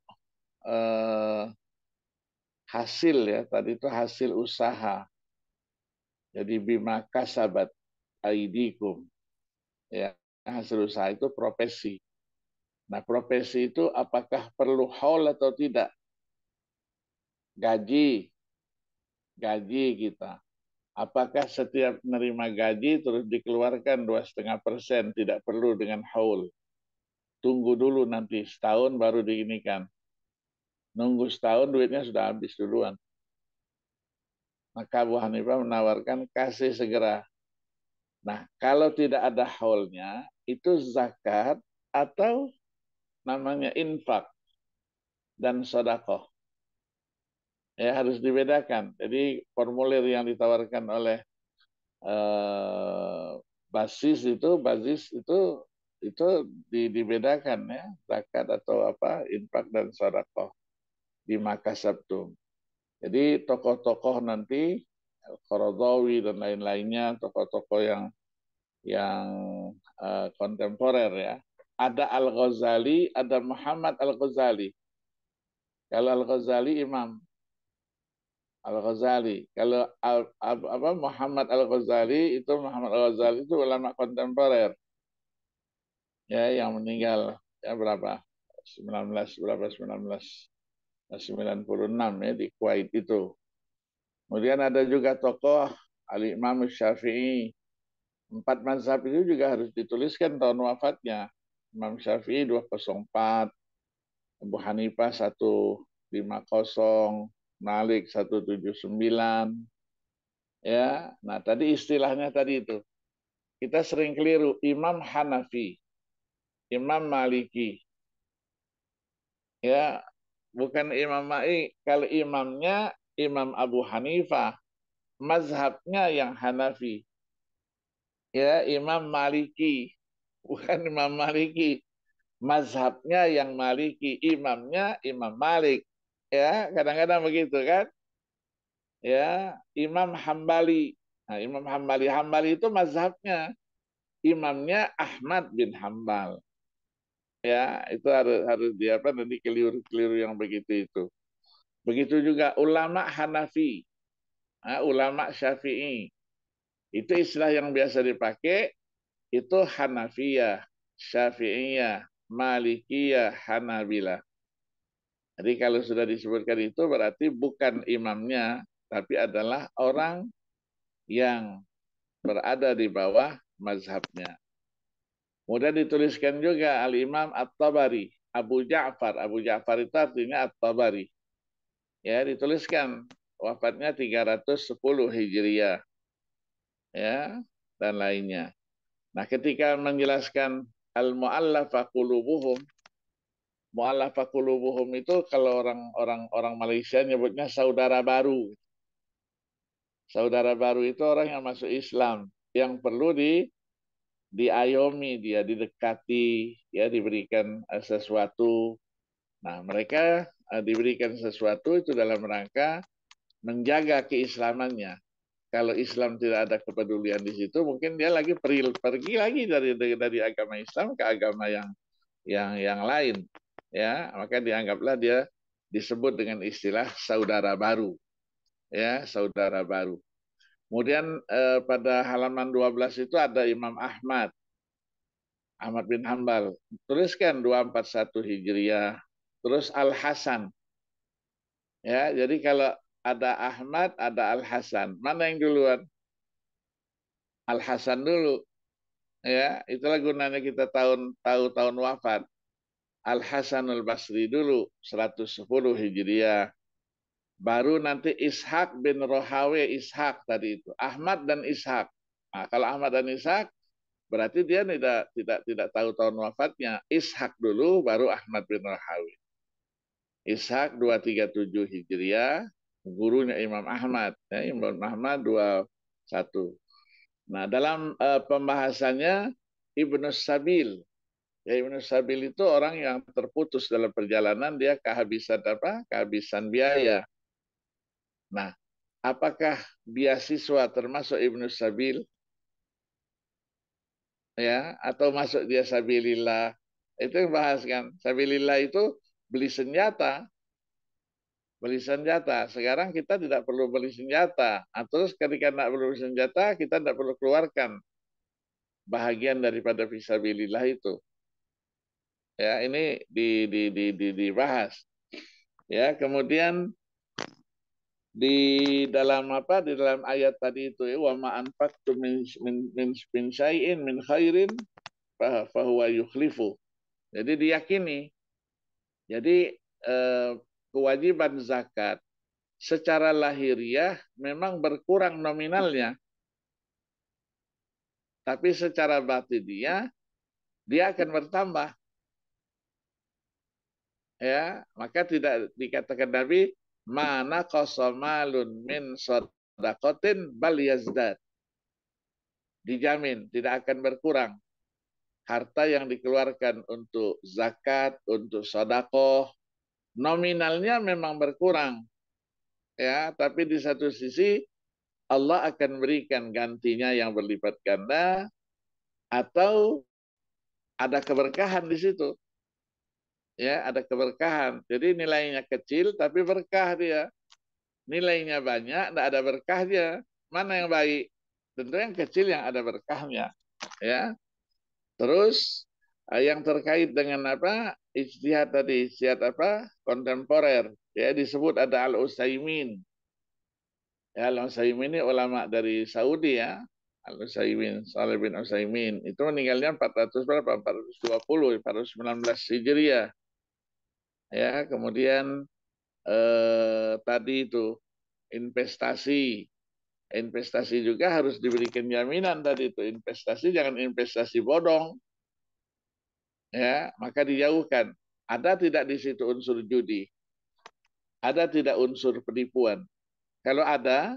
S2: hasil, ya, tadi itu hasil usaha. Jadi bima kasabat aidikum. Ya, hasil usaha itu profesi. Nah, profesi itu apakah perlu haul atau tidak? Gaji kita. Apakah setiap menerima gaji terus dikeluarkan 2,5%? Tidak perlu dengan haul. Tunggu dulu nanti setahun baru diinikan. Nunggu setahun duitnya sudah habis duluan. Maka Abu Hanifah menawarkan kasih segera. Nah, kalau tidak ada haulnya, itu zakat atau namanya infak dan sedekah. Ya, harus dibedakan. Jadi formulir yang ditawarkan oleh basis itu dibedakan ya, zakat atau apa, infak dan sedekah di Makasabtum. Jadi tokoh-tokoh nanti Qaradawi dan lain-lainnya, tokoh-tokoh yang kontemporer ya. Ada Al-Ghazali, ada Muhammad Al-Ghazali. Kalau Al-Ghazali imam Al-Ghazali. Kalau Muhammad Al-Ghazali itu ulama kontemporer ya yang meninggal ya berapa? 1996 ya di Kuwait itu. Kemudian ada juga tokoh Al-Imam Syafi'i. 4 mazhab itu juga harus dituliskan tahun wafatnya. Imam Syafi'i 204, Abu Hanifah 150, Malik 179. Ya, nah tadi istilahnya tadi itu. Kita sering keliru Imam Hanafi, Imam Maliki. Ya, bukan Imam Maliki. Kalau imamnya Imam Abu Hanifah, mazhabnya yang Hanafi. Ya, Imam Maliki, bukan Imam Maliki. Mazhabnya yang Maliki, imamnya Imam Malik. Ya, kadang-kadang begitu kan? Ya, Imam Hambali. Nah, Imam Hambali itu mazhabnya, imamnya Ahmad bin Hambal. Ya, itu harus di apa nanti keliru-keliru yang begitu itu. Begitu juga ulama Hanafi, ulama Syafi'i. Itu istilah yang biasa dipakai itu Hanafiyah, Syafi'iyah, Malikiyah, Hanabilah. Jadi kalau sudah disebutkan itu berarti bukan imamnya, tapi adalah orang yang berada di bawah mazhabnya. Kemudian dituliskan juga Al-Imam At-Tabari, Abu Ja'far. Abu Ja'far itu artinya At-Tabari. Ya, dituliskan wafatnya 310 Hijriah. Ya, dan lainnya. Nah, ketika menjelaskan Al-Mu'allafah Qulubuhum, Mu'allafah Qulubuhum itu kalau orang Malaysia nyebutnya saudara baru. Saudara baru itu orang yang masuk Islam, yang perlu diayomi, dia didekati, ya diberikan sesuatu. Nah, mereka diberikan sesuatu itu dalam rangka menjaga keislamannya. Kalau Islam tidak ada kepedulian di situ, mungkin dia lagi pergi lagi dari agama Islam ke agama yang lain. Ya, maka dianggaplah dia disebut dengan istilah saudara baru. Ya, saudara baru. Kemudian pada halaman 12 itu ada Imam Ahmad bin Hambal. Tuliskan 241 Hijriah. Terus Al-Hasan. Ya, jadi kalau ada Ahmad, ada Al-Hasan. Mana yang duluan? Al-Hasan dulu. Ya, itulah gunanya kita tahu tahun wafat. Al-Hasan al-Basri dulu 110 Hijriah. Baru nanti Ishaq bin Rohawe Ishaq tadi itu. Ahmad dan Ishaq. Nah, kalau Ahmad dan Ishaq berarti dia tidak tahu tahun wafatnya. Ishaq dulu baru Ahmad bin Rohawe. Ishaq 237 Hijriah, gurunya Imam Ahmad. Ya, Imam Ahmad 21. Nah, dalam pembahasannya Ibnu Sabil. Ya, Ibnu Sabil itu orang yang terputus dalam perjalanan, dia kehabisan apa? Kehabisan biaya. Nah, apakah beasiswa termasuk Ibnu Sabil? Ya, atau masuk dia Sabilillah? Itu yang bahas kan. Sabilillah itu beli senjata. Beli senjata. Sekarang kita tidak perlu beli senjata. Nah, terus ketika tidak perlu beli senjata, kita tidak perlu keluarkan bahagian daripada fisabilillah itu. Ya, ini dibahas. Ya, kemudian di dalam apa? Di dalam ayat tadi itu ya, wa ma anfaqtum min syai'in min khairin fa huwa yukhlifu. Jadi diyakini. Jadi kewajiban zakat secara lahiriah memang berkurang nominalnya. Tapi secara batiniah dia akan bertambah. Ya, maka tidak dikatakan Nabi mana qasamalun min sadaqatin bal yazdad. Dijamin tidak akan berkurang harta yang dikeluarkan untuk zakat, untuk sedekah. Nominalnya memang berkurang, ya, tapi di satu sisi Allah akan berikan gantinya yang berlipat ganda, atau ada keberkahan di situ, ya, ada keberkahan. Jadi nilainya kecil tapi berkah dia. Nilainya banyak, tidak ada berkahnya. Mana yang baik? Tentu yang kecil yang ada berkahnya, ya. Terus yang terkait dengan apa? Ijtihad tadi, ijtihad apa? Kontemporer, ya, disebut ada Al-Utsaimin. Ya, Al-Utsaimin ini ulama dari Saudi, ya. Al-Utsaimin, Shalih bin Utsaimin. Itu meninggalnya 400 berapa? 420, 419 Hijriah. Ya, kemudian tadi itu investasi. Investasi juga harus diberikan jaminan tadi itu. Investasi jangan investasi bodong. Ya, maka dijauhkan. Ada tidak di situ unsur judi? Ada tidak unsur penipuan? Kalau ada,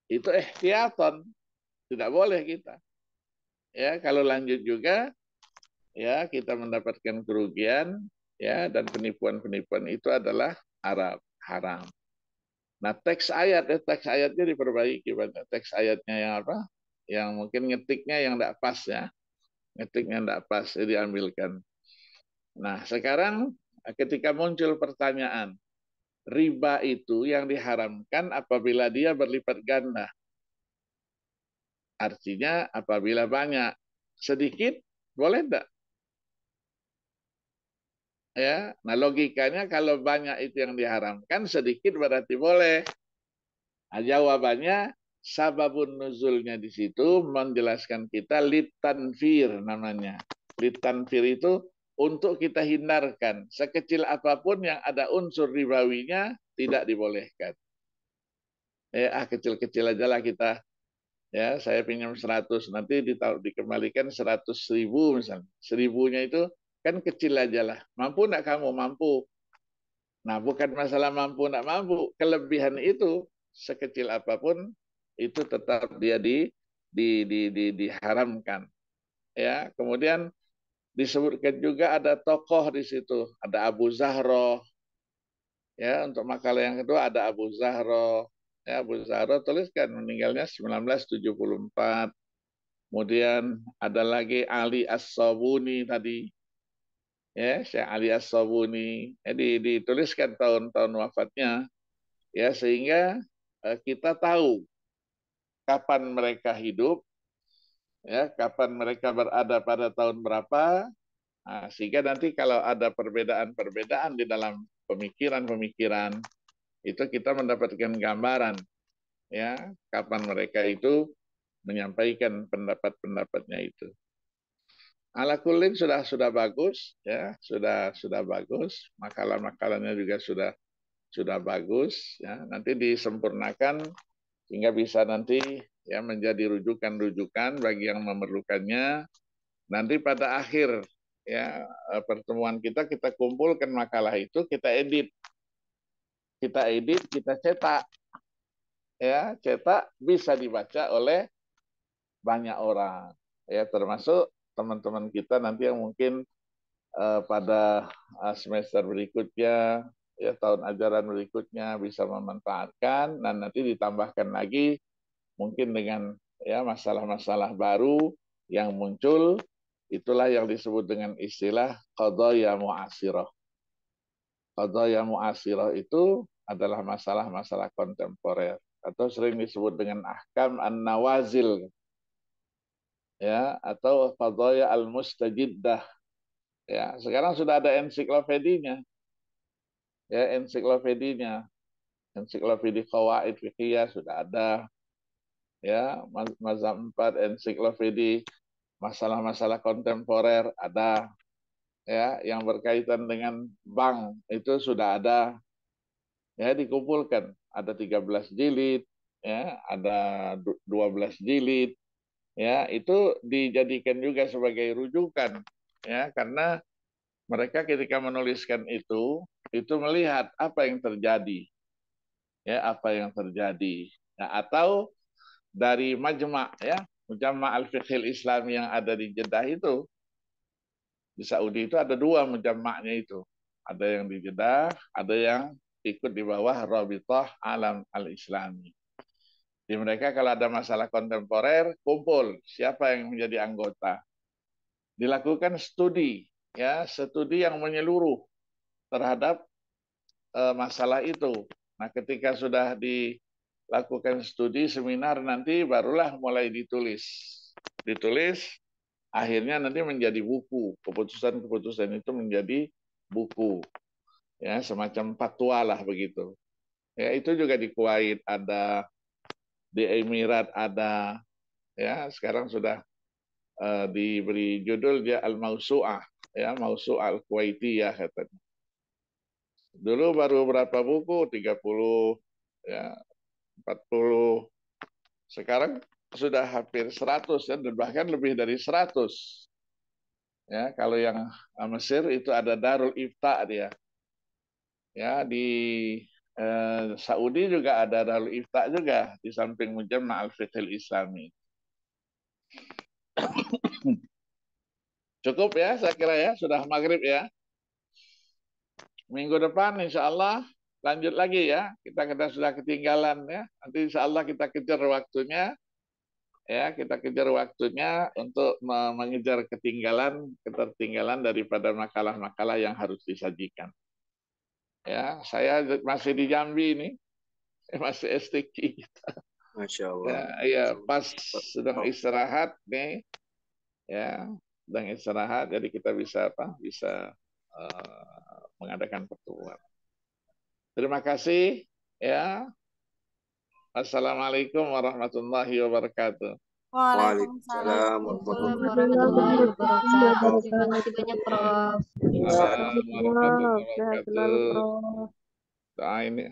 S2: itu ihtiyatan, tidak boleh kita. Ya, kalau lanjut juga, ya, kita mendapatkan kerugian, ya, dan penipuan-penipuan itu adalah haram. Nah, teks ayatnya diperbaiki, teks ayatnya yang apa? Yang mungkin ngetiknya yang tidak pas, ya. Ngetiknya tidak pas, jadi diambilkan. Nah, sekarang ketika muncul pertanyaan, riba itu yang diharamkan apabila dia berlipat ganda. Artinya apabila banyak, sedikit boleh tidak? Ya, nah logikanya kalau banyak itu yang diharamkan, sedikit berarti boleh. Nah, jawabannya sababun nuzulnya di situ menjelaskan kita litanfir namanya. Litanfir itu untuk kita hindarkan sekecil apapun yang ada unsur ribawinya tidak dibolehkan. Kecil-kecil aja lah kita. Ya, saya pinjam 100, nanti dikembalikan 100.000 misalnya. 1.000-nya itu kan kecil aja lah. Mampu enggak kamu? Mampu. Nah, bukan masalah mampu enggak mampu. Kelebihan itu sekecil apapun itu tetap dia diharamkan. Ya, kemudian disebutkan juga ada tokoh di situ, ada Abu Zahro. Ya, untuk makalah yang kedua ada Abu Zahro. Ya, Abu Zahro tuliskan meninggalnya 1974. Kemudian ada lagi Ali As-Sabuni tadi. Ya, Syekh Ali As-Sabuni. Dituliskan tahun-tahun wafatnya, ya, sehingga kita tahu kapan mereka hidup, ya, kapan mereka berada pada tahun berapa. Nah, sehingga nanti kalau ada perbedaan-perbedaan di dalam pemikiran-pemikiran, itu kita mendapatkan gambaran, ya, kapan mereka itu menyampaikan pendapat-pendapatnya itu. Ala kullin sudah bagus, ya, sudah bagus. Makalah-makalahnya juga sudah bagus, ya. Nanti disempurnakan sehingga bisa nanti, ya, menjadi rujukan-rujukan bagi yang memerlukannya. Nanti pada akhir, ya, pertemuan kita kumpulkan makalah itu, kita edit, kita cetak, ya, cetak bisa dibaca oleh banyak orang, ya, termasuk teman-teman kita nanti yang mungkin pada semester berikutnya, ya, tahun ajaran berikutnya bisa memanfaatkan, dan nanti ditambahkan lagi mungkin dengan, ya, masalah-masalah baru yang muncul. Itulah yang disebut dengan istilah qadaya mu'asirah. Qadaya mu'asirah itu adalah masalah-masalah kontemporer atau sering disebut dengan ahkam an-nawazil, ya, atau qadaya al-mustajiddah. Ya, sekarang sudah ada ensiklopedinya. Ya, ensiklopedinya. Ensiklopedi Qawaid Fiqhiyah sudah ada. Ya, mazhab 4 ensiklopedi masalah-masalah kontemporer ada. Ya, yang berkaitan dengan bank itu sudah ada. Ya, dikumpulkan. Ada 13 jilid, ya, ada 12 jilid. Ya, itu dijadikan juga sebagai rujukan, ya, karena mereka ketika menuliskan itu melihat apa yang terjadi, ya apa yang terjadi. Nah, atau dari majma' ya, Mujamma' al-Fiqhil Islami yang ada di Jeddah itu, di Saudi itu ada dua mujama'nya itu. Ada yang di Jeddah, ada yang ikut di bawah Rabithah Alam al-Islami. Di mereka kalau ada masalah kontemporer, kumpul siapa yang menjadi anggota. Dilakukan studi, ya, studi yang menyeluruh terhadap masalah itu. Nah, ketika sudah dilakukan studi seminar nanti barulah mulai ditulis. Ditulis, akhirnya nanti menjadi buku. Keputusan-keputusan itu menjadi buku. Ya, semacam fatwa lah begitu. Ya, itu juga di Kuwait ada, di Emirat ada, ya, sekarang sudah diberi judul dia Al-Mausu'ah, ya, Mausu'ah Al-Kuwaitiyah katanya. Dulu baru berapa buku? 30, ya, 40. Sekarang sudah hampir 100 ya, dan bahkan lebih dari 100. Ya, kalau yang Mesir itu ada Darul Ifta dia. Ya, di Saudi juga ada Darul Ifta juga di samping Mujamma' al-Fiqhil Islami. Cukup ya, saya kira ya, sudah maghrib ya. Minggu depan insya Allah lanjut lagi ya. Kita sudah ketinggalan ya. Nanti insya Allah kita kejar waktunya. Ya, kita kejar waktunya untuk mengejar ketertinggalan daripada makalah-makalah yang harus disajikan. Ya, saya masih di Jambi ini, masih STQ.
S4: Masya
S2: Ya,
S4: Allah.
S2: ya pas sedang istirahat nih, ya, sedang istirahat, jadi kita bisa apa? Bisa mengadakan pertemuan. Terima kasih, ya. Assalamualaikum warahmatullahi wabarakatuh.
S3: Waalaikumsalam
S4: Waalaikumsalam
S5: Warahmatullahi
S4: warahmatullahi
S5: wabarakatuh.
S4: wabarakatuh.
S5: Terima kasih banyak, Prof.
S2: Assalamualaikum warahmatullahi
S5: Sehat selalu,
S2: wabarakatuh.
S5: Prof.
S2: Doain ya.